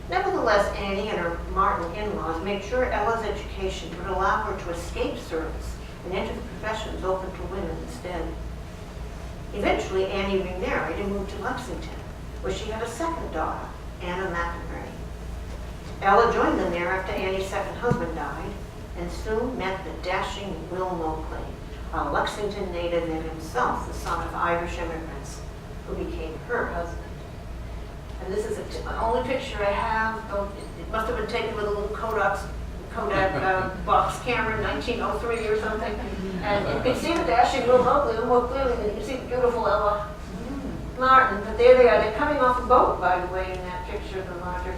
Nevertheless, Annie and her Martin in-laws made sure Ella's education would allow her to escape service and enter the professions open to women instead. Eventually, Annie remarried and moved to Lexington, where she had a second daughter, Anna McInerney. Ella joined them there after Annie's second husband died, and soon met the dashing Will Moakley, a Lexington native and himself the son of Irish immigrants, who became her husband. And this is the only picture I have. It must have been taken with a little Kodak box camera in 1903 or something. And you can see the dashing Will Moakley, and more clearly than you can see the beautiful Ella Martin. But there they are. They're coming off a boat, by the way, in that picture, the larger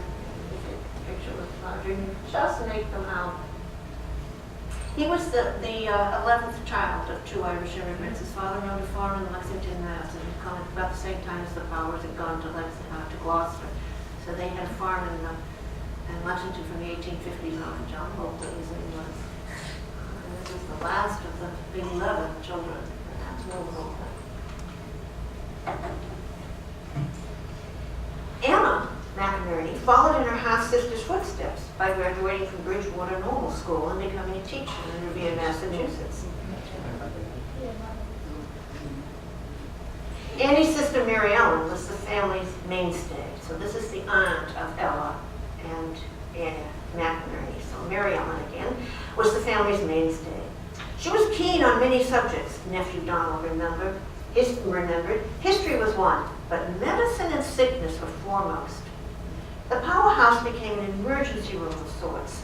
picture was larger. Just make them out. He was the 11th child of two Irish immigrants. His father owned a farm in Lexington, Mass, and had come at about the same time as the Powers had gone to Gloucester. So they had a farm in Lexington from the 1850s on. John Moakley's and he was. And this is the last of the 11 children. And that's Will Moakley. Anna McInerney followed in her half-sister's footsteps by graduating from Bridgewater Normal School and becoming a teacher in Revere, Massachusetts. Annie's sister Mary Ellen was the family's mainstay. So this is the aunt of Ella and Anna McInerney. So Mary Ellen again was the family's mainstay. She was keen on many subjects, nephew Donald remembered. History was one, but medicine and sickness were foremost. The powerhouse became an emergency room of sorts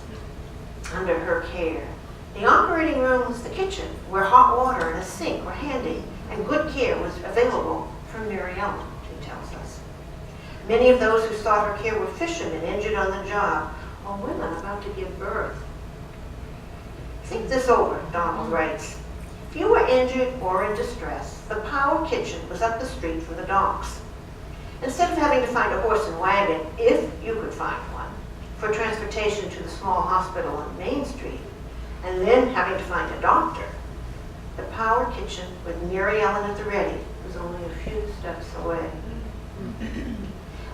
under her care. The operating room was the kitchen, where hot water and a sink were handy, and good care was available from Mary Ellen, she tells us. Many of those who sought her care were fishermen injured on the job, or women about to give birth. Think this over, Donald writes. If you were injured or in distress, the Power Kitchen was up the street from the docks. Instead of having to find a horse and wagon, if you could find one, for transportation to the small hospital on Main Street, and then having to find a doctor, the Power Kitchen with Mary Ellen at the ready was only a few steps away.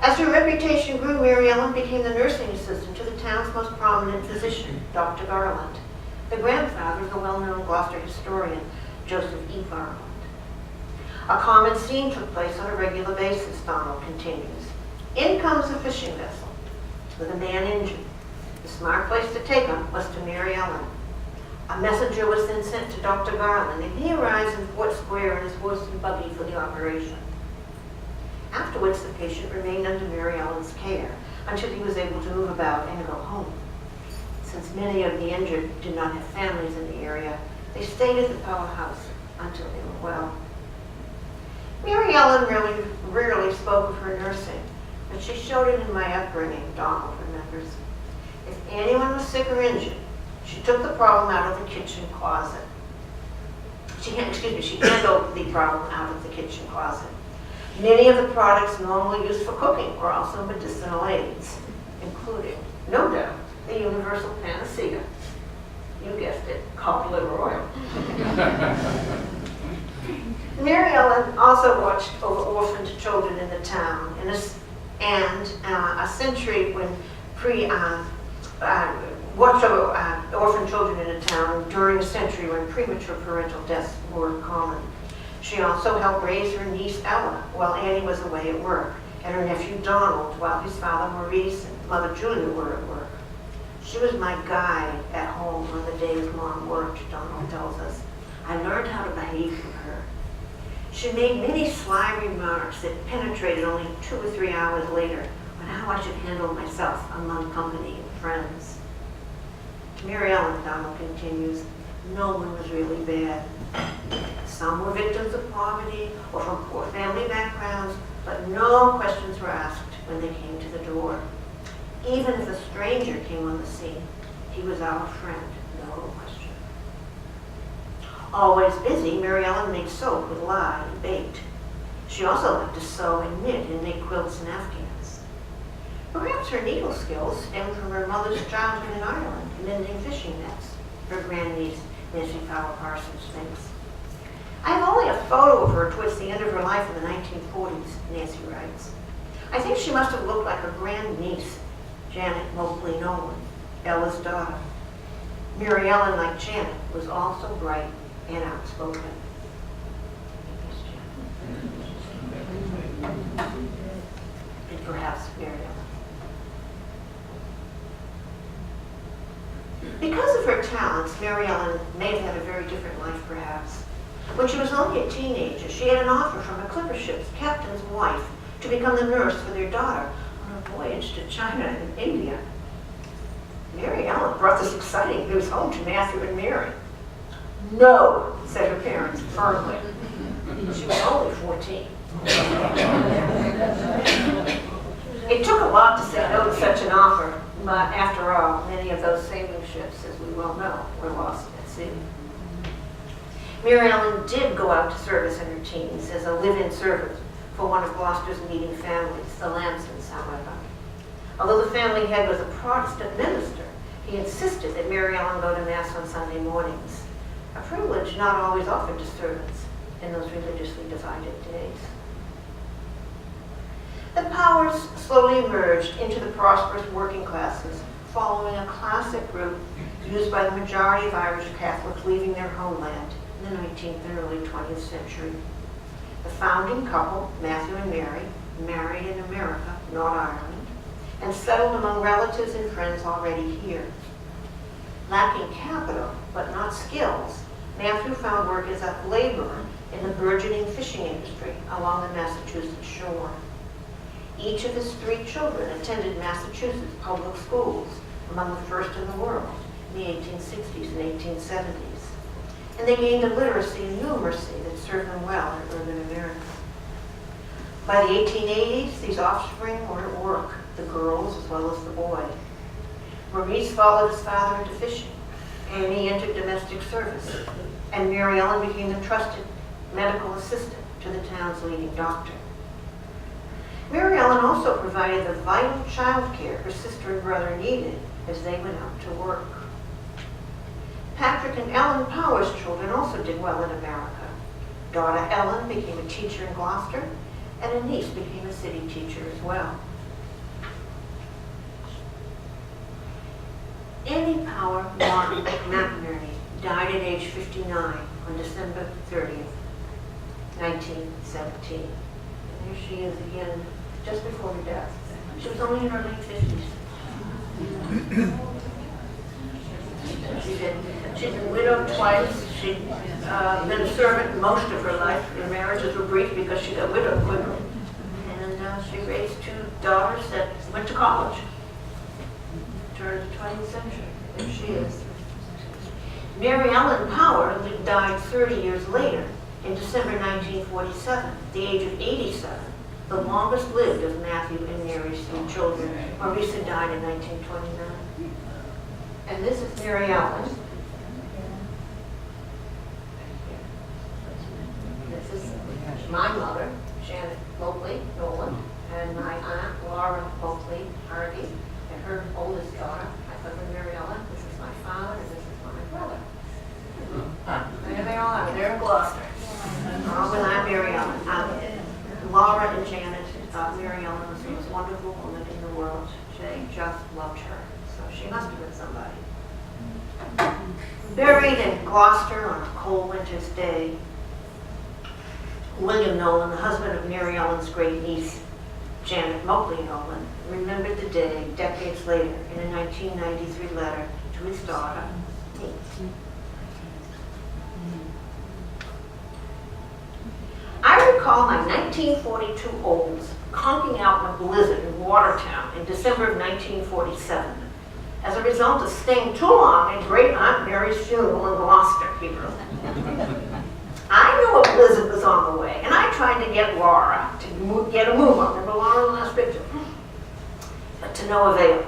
As her reputation grew, Mary Ellen became the nursing assistant to the town's most prominent physician, Dr. Garland, the grandfather of the well-known Gloucester historian, Joseph E. Garland. A common scene took place on a regular basis, Donald continues. In comes a fishing vessel with a man injured. The smart place to take him was to Mary Ellen. A messenger was then sent to Dr. Garland, and he arrives in Fort Square in his horse and buggy for the operation. Afterwards, the patient remained under Mary Ellen's care until he was able to move about and go home. Since many of the injured did not have families in the area, they stayed at the powerhouse until they were well. Mary Ellen rarely spoke of her nursing, but she showed it in my upbringing, Donald remembers. If anyone was sick or injured, she took the problem out of the kitchen closet. She handled the problem out of the kitchen closet. Many of the products normally used for cooking were also medicinal aids, including, no doubt, the universal panacea. You guessed it, cod liver oil. Mary Ellen also watched over orphaned children in the town, and a century when watched over orphaned children in a town during a century when premature parental deaths were common. She also helped raise her niece Ella while Annie was away at work, and her nephew Donald while his father Maurice and mother Julia were at work. She was my guide at home on the days Mom worked, Donald tells us. I learned how to behave from her. She made many sly remarks that penetrated only 2 or 3 hours later on how I should handle myself among company and friends. Mary Ellen, Donald continues, no one was really bad. Some were victims of poverty or from poor family backgrounds, but no questions were asked when they came to the door. Even if a stranger came on the scene, he was our friend, no question. Always busy, Mary Ellen made soap with lye and baked. She also liked to sew and knit and make quilts and afghans. Perhaps her needle skills stemmed from her mother's childhood in Ireland. mending fishing nets, her grandniece, Nancy Fowler Parsons, thinks. I have only a photo of her towards the end of her life in the 1940s, Nancy writes. I think she must have looked like her grandniece, Janet Mobley Nolan, Ella's daughter. Mary Ellen, like Janet, was also bright and outspoken. And perhaps Mary Ellen. Because of her talents, Mary Ellen may have had a very different life, perhaps. When she was only a teenager, she had an offer from a clipper ship's captain's wife to become the nurse for their daughter on a voyage to China and India. Mary Ellen brought this exciting news home to Matthew and Mary. No, said her parents firmly. She was only 14. It took a lot to say no to such an offer, but after all, many of those sailing ships, as we well know, were lost at sea. Mary Ellen did go out to service in her teens as a live-in servant for one of Gloucester's leading families, the Lansons, however. Although the family head was a Protestant minister, he insisted that Mary Ellen go to Mass on Sunday mornings, a privilege not always offered to servants in those religiously divided days. The Powers slowly emerged into the prosperous working classes, following a classic route used by the majority of Irish Catholics leaving their homeland in the 19th and early 20th century. The founding couple, Matthew and Mary, married in America, not Ireland, and settled among relatives and friends already here. Lacking capital, but not skills, Matthew found work as a laborer in the burgeoning fishing industry along the Massachusetts shore. Each of his 3 children attended Massachusetts public schools, among the first in the world, in the 1860s and 1870s. And they gained a literacy and numeracy that served them well in urban America. By the 1880s, these offspring were at work, the girls as well as the boy. Maurice followed his father into fishing, and he entered domestic service, and Mary Ellen became the trusted medical assistant to the town's leading doctor. Mary Ellen also provided the vital child care her sister and brother needed as they went out to work. Patrick and Ellen Powers' children also did well in America. Daughter Ellen became a teacher in Gloucester, and a niece became a city teacher as well. Annie Power Martin McNerney died at age 59 on December 30th, 1917. And there she is again, just before her death. She was only in her late 50s. She'd been widowed twice. She'd been a servant most of her life. Her marriages were brief because she got widowed quickly. And she raised 2 daughters that went to college. Turn of the 20th century. There she is. Mary Ellen Power died 30 years later, in December 1947, at the age of 87, the longest lived of Matthew and Mary's 3 children. Maurice died in 1929. And this is Mary Ellen. This is my mother, Janet Mobley Nolan, and my aunt, Laura Mobley Hardy, and her oldest daughter, my cousin Mary Ellen. This is my father, and this is my brother. There they all are. They're in Gloucester. All with Aunt Mary Ellen. Laura and Janet thought Mary Ellen was the most wonderful woman in the world. They just loved her. So she must have been somebody. Buried in Gloucester on a cold winter's day, William Nolan, the husband of Mary Ellen's great niece, Janet Mobley Nolan, remembered the day decades later in a 1993 letter to his daughter, me. I recall my 1942 Olds conking out in a blizzard in Watertown in December of 1947 as a result of staying too long at Great Aunt Mary's funeral in Gloucester, he wrote. I knew a blizzard was on the way, and I tried to get Laura to get a move on. Remember Laura in the last picture? But to no avail.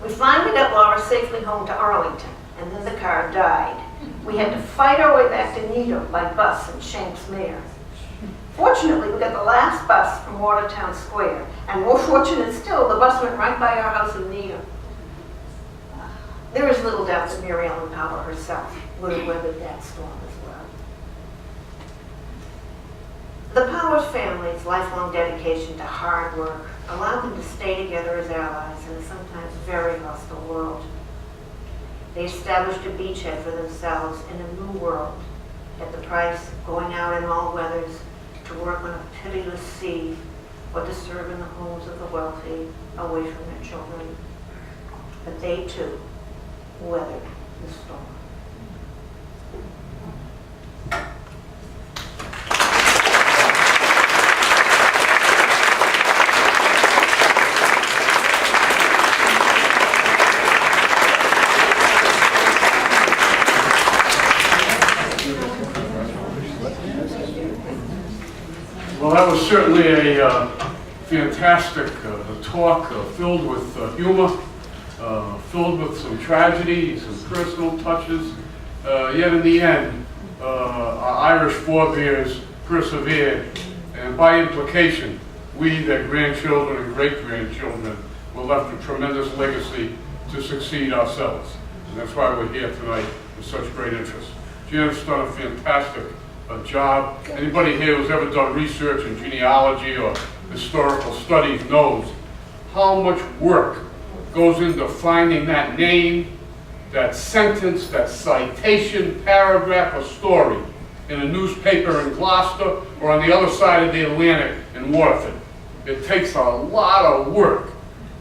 We finally got Laura safely home to Arlington, and then the car died. We had to fight our way back to Needham by bus and Shanks Mare. Fortunately, we got the last bus from Watertown Square, and more fortunate still, the bus went right by our house in Needham. There is there's little doubt that Mary Ellen Powell herself would have weathered that storm as well. The Powers family's lifelong dedication to hard work allowed them to stay together as allies in a sometimes very hostile world. They established a beachhead for themselves in a new world at the price of going out in all weathers to work on a pitiless sea or to serve in the homes of the wealthy away from their children. But they too weathered the storm. Well, that was certainly a fantastic talk, filled with humor, filled with some tragedy, some personal touches. Yet in the end, our Irish forebears persevered, and by implication, we, their grandchildren and great-grandchildren, were left a tremendous legacy to succeed ourselves. And that's why we're here tonight with such great interest. Janet's done a fantastic job. Anybody here who's ever done research in genealogy or historical studies knows how much work goes into finding that name, that sentence, that citation, paragraph, or story in a newspaper in Gloucester or on the other side of the Atlantic in Waterford. It takes a lot of work,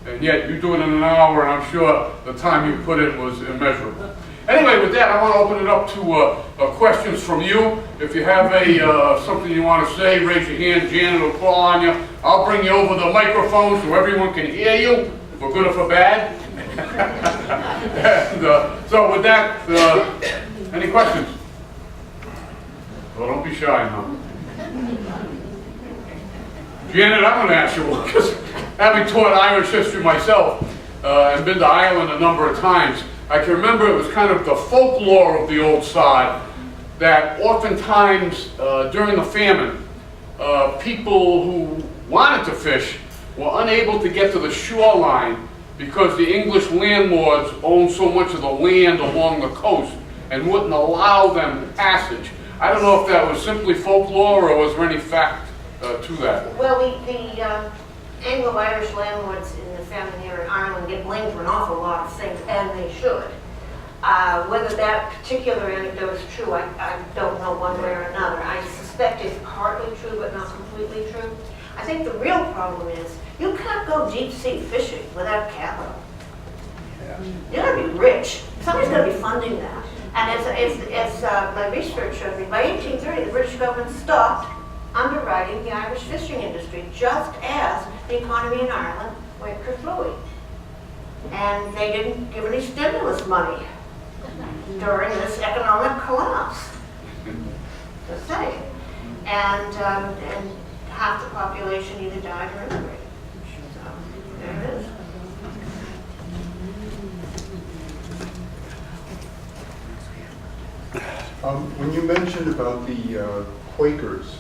and yet you do it in an hour, and I'm sure the time you put in was immeasurable. Anyway, with that, I want to open it up to questions from you. If you have something you want to say, raise your hand. Janet will call on you. I'll bring you over the microphone so everyone can hear you, for good or for bad. And, so with that, any questions? Well, don't be shy now. Janet, I'm going to ask you one, because having taught Irish history myself and been to Ireland a number of times, I can remember it was kind of the folklore of the old sod that oftentimes during the famine, people who wanted to fish were unable to get to the shoreline because the English landlords owned so much of the land along the coast and wouldn't allow them passage. I don't know if that was simply folklore or was there any fact to that. Well, the Anglo-Irish landlords in the famine here in Ireland get blamed for an awful lot of things, and they should. Whether that particular anecdote is true, I don't know one way or another. I suspect it's partly true, but not completely true. I think the real problem is you can't go deep sea fishing without capital. You gotta be rich. Somebody's gotta be funding that. And as my research showed me, by 1830, the British government stopped underwriting the Irish fishing industry, just as the economy in Ireland went kerflooey. And they didn't give any stimulus money during this economic collapse. Just saying. And half the population either died or immigrated. So there it is. When you mentioned about the Quakers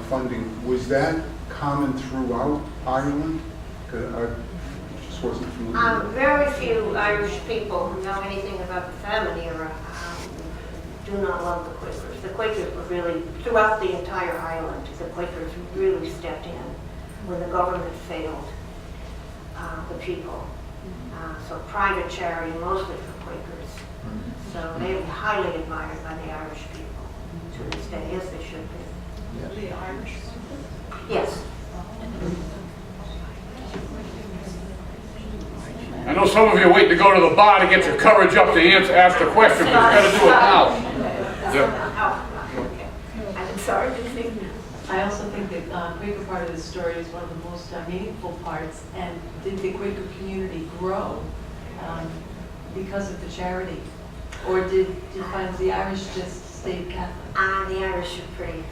funding, was that common throughout Ireland? I just wasn't familiar. Very few Irish people who know anything about the famine era do not love the Quakers. The Quakers were really, throughout the entire island, the Quakers really stepped in when the government failed the people. So private charity, mostly for Quakers. So they are highly admired by the Irish people to this day, as they should be. The Irish? Yes. I know some of you are waiting to go to the bar to get your courage up to ask the question, but you got to do it now. Yeah. Okay. I'm sorry to think. I also think that Quaker part of the story is one of the most meaningful parts. And did the Quaker community grow because of the charity? Or did the Irish just stay Catholic? The Irish are pretty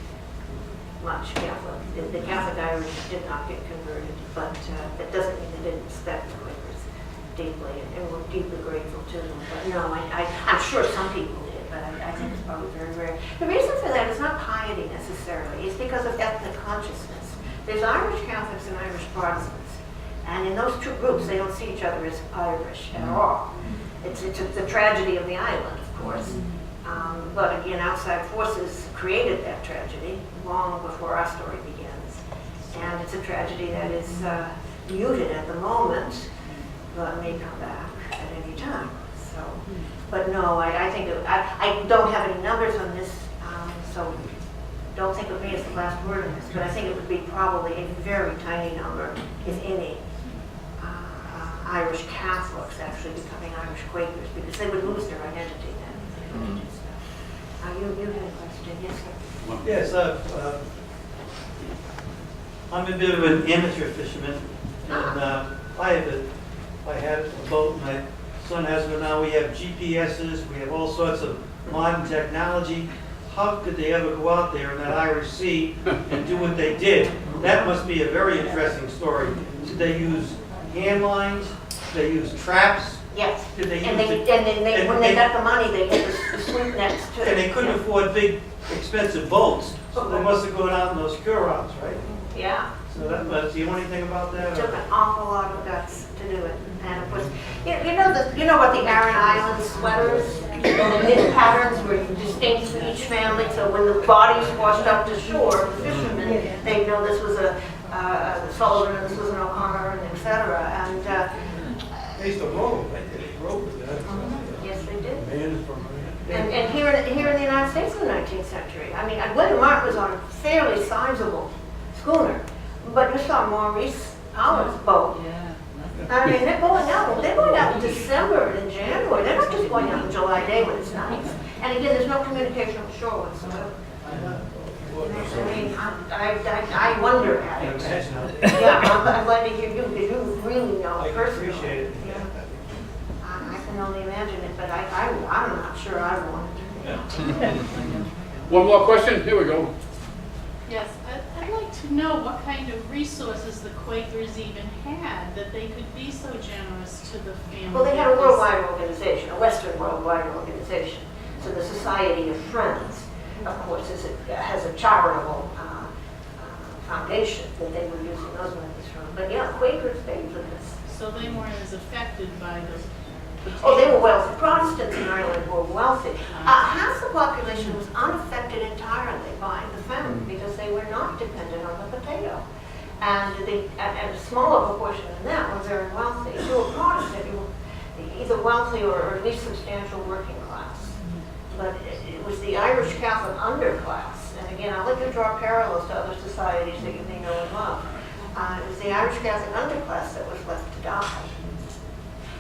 much Catholic. The Catholic Irish did not get converted, but that doesn't mean they didn't respect the Quakers deeply and were deeply grateful to them. But no, I'm sure some people did, but I think it's probably very rare. The reason for that is not piety necessarily. It's because of ethnic consciousness. There's Irish Catholics and Irish Protestants. And in those two groups, they don't see each other as Irish at all. It's the tragedy of the island, of course. But again, outside forces created that tragedy long before our story begins. And it's a tragedy that is muted at the moment, but may come back at any time. So, but no, I think, I don't have any numbers on this, so don't think of me as the last word on this, but I think it would be probably a very tiny number, if any, Irish Catholics actually becoming Irish Quakers, because they would lose their identity then. You had a question, yes, sir? Yes, I'm a bit of an amateur fisherman, and I had a boat, my son has one now. We have GPSs, we have all sorts of modern technology. How could they ever go out there in that Irish Sea and do what they did? That must be a very interesting story. Did they use hand lines? Did they use traps? Yes. Did they And use then when they got the money, they had the sweep nets too. and they couldn't afford big, expensive boats, so they must have gone out in those Hurons, right? Yeah. So that, but do you know anything about that? It took an awful lot of guts to do it. And of course, you know what the Aran Island sweaters, the knit patterns were distinct for each family, so when the bodies washed up to shore, the fishermen, they know this was a Sullivan, this was an O'Connor, and et cetera. And They used to row, right? They rowed with that. yes, they did. Man from. And here in the United States in the 19th century, I mean, William Mark was on a fairly sizable schooner, but you saw Maurice Howard's boat. I mean, they're going out in December and January. They're not just going out on July day when it's nice. And again, there's no communication on shore whatsoever. I mean, I wonder at it. Yeah, I'm glad to hear you, because you really know I personally. appreciate it. Yeah. I can only imagine it, but I'm not sure I want it. One more question? Here we go. Yes, I'd like to know what kind of resources the Quakers even had that they could be so generous to the family. Well, they had a worldwide organization, a Western worldwide organization. So the Society of Friends, of course, has a charitable foundation that they were using those methods from. But yeah, Quakers paid for this. So they weren't as affected by the Oh, they were wealthy. Protestants in Ireland were wealthy. Half the population was unaffected entirely by the famine because they were not dependent on the potato. And a smaller proportion than that were very wealthy. If you were Protestant, you were either wealthy or at least substantial working class. But it was the Irish Catholic underclass. And again, I'll let you draw parallels to other societies that you may know and love. It was the Irish Catholic underclass that was left to die.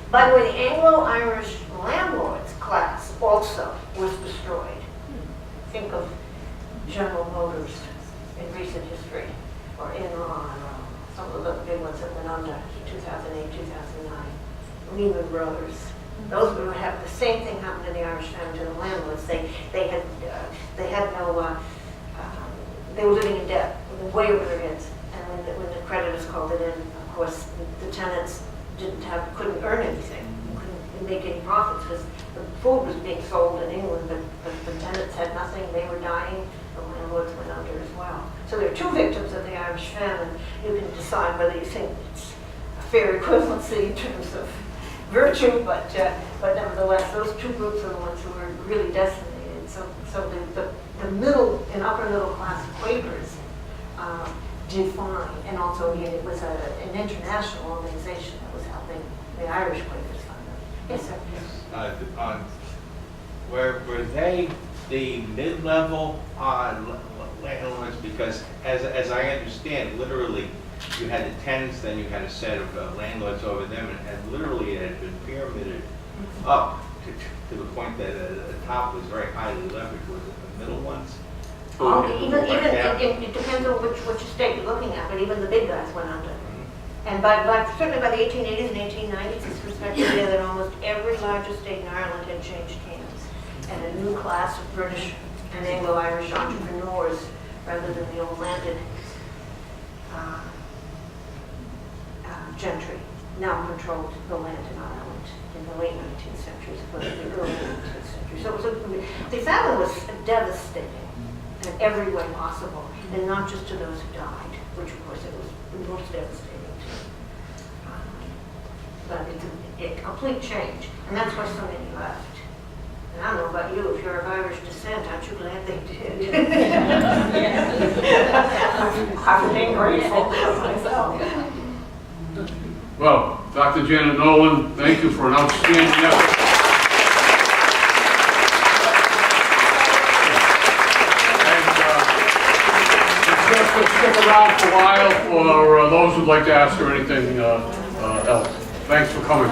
By the way, the Anglo-Irish landlords class also was destroyed. Think of General Motors in recent history, or Enron, or some of the big ones that went under 2008, 2009. Lehman Brothers. Those would have the same thing happen to the Irish family, to the landlords. They were living in debt, way over their heads. And when the creditors called it in, of course, the tenants couldn't earn anything, couldn't make any profits because the food was being sold in England, but the tenants had nothing, they were dying, the landlords went under as well. So there are two victims of the Irish famine. You can decide whether you think it's a fair equivalency in terms of virtue, but nevertheless, those two groups are the ones who were really decimated. So the middle and upper middle class Quakers defined, and also again, it was an international organization that was helping the Irish Quakers fund them. Yes, sir. Were they the mid-level landlords? Because as I understand, literally, you had the tenants, then you had a set of landlords over them, and literally it had been pyramided up to the point that the top was very highly leveraged. Was it the middle ones? Even it depends on which state you're looking at, but even the big guys went under. And certainly by the 1880s and 1890s, it's suspected that almost every larger state in Ireland had changed hands, and a new class of British and Anglo-Irish entrepreneurs, rather than the old landed gentry, now controlled the land in Ireland in the late 19th century, as opposed to the early 19th century. So the famine was devastating in every way possible, and not just to those who died, which of course it was most devastating to a complete change, and that's why so many left. And I don't know about you, if you're of Irish descent, aren't you glad they did? I've been grateful myself. Well, Dr. Janet Nolan, thank you for an outstanding effort. And stick around for a while for those who'd like to ask her anything else. Thanks for coming.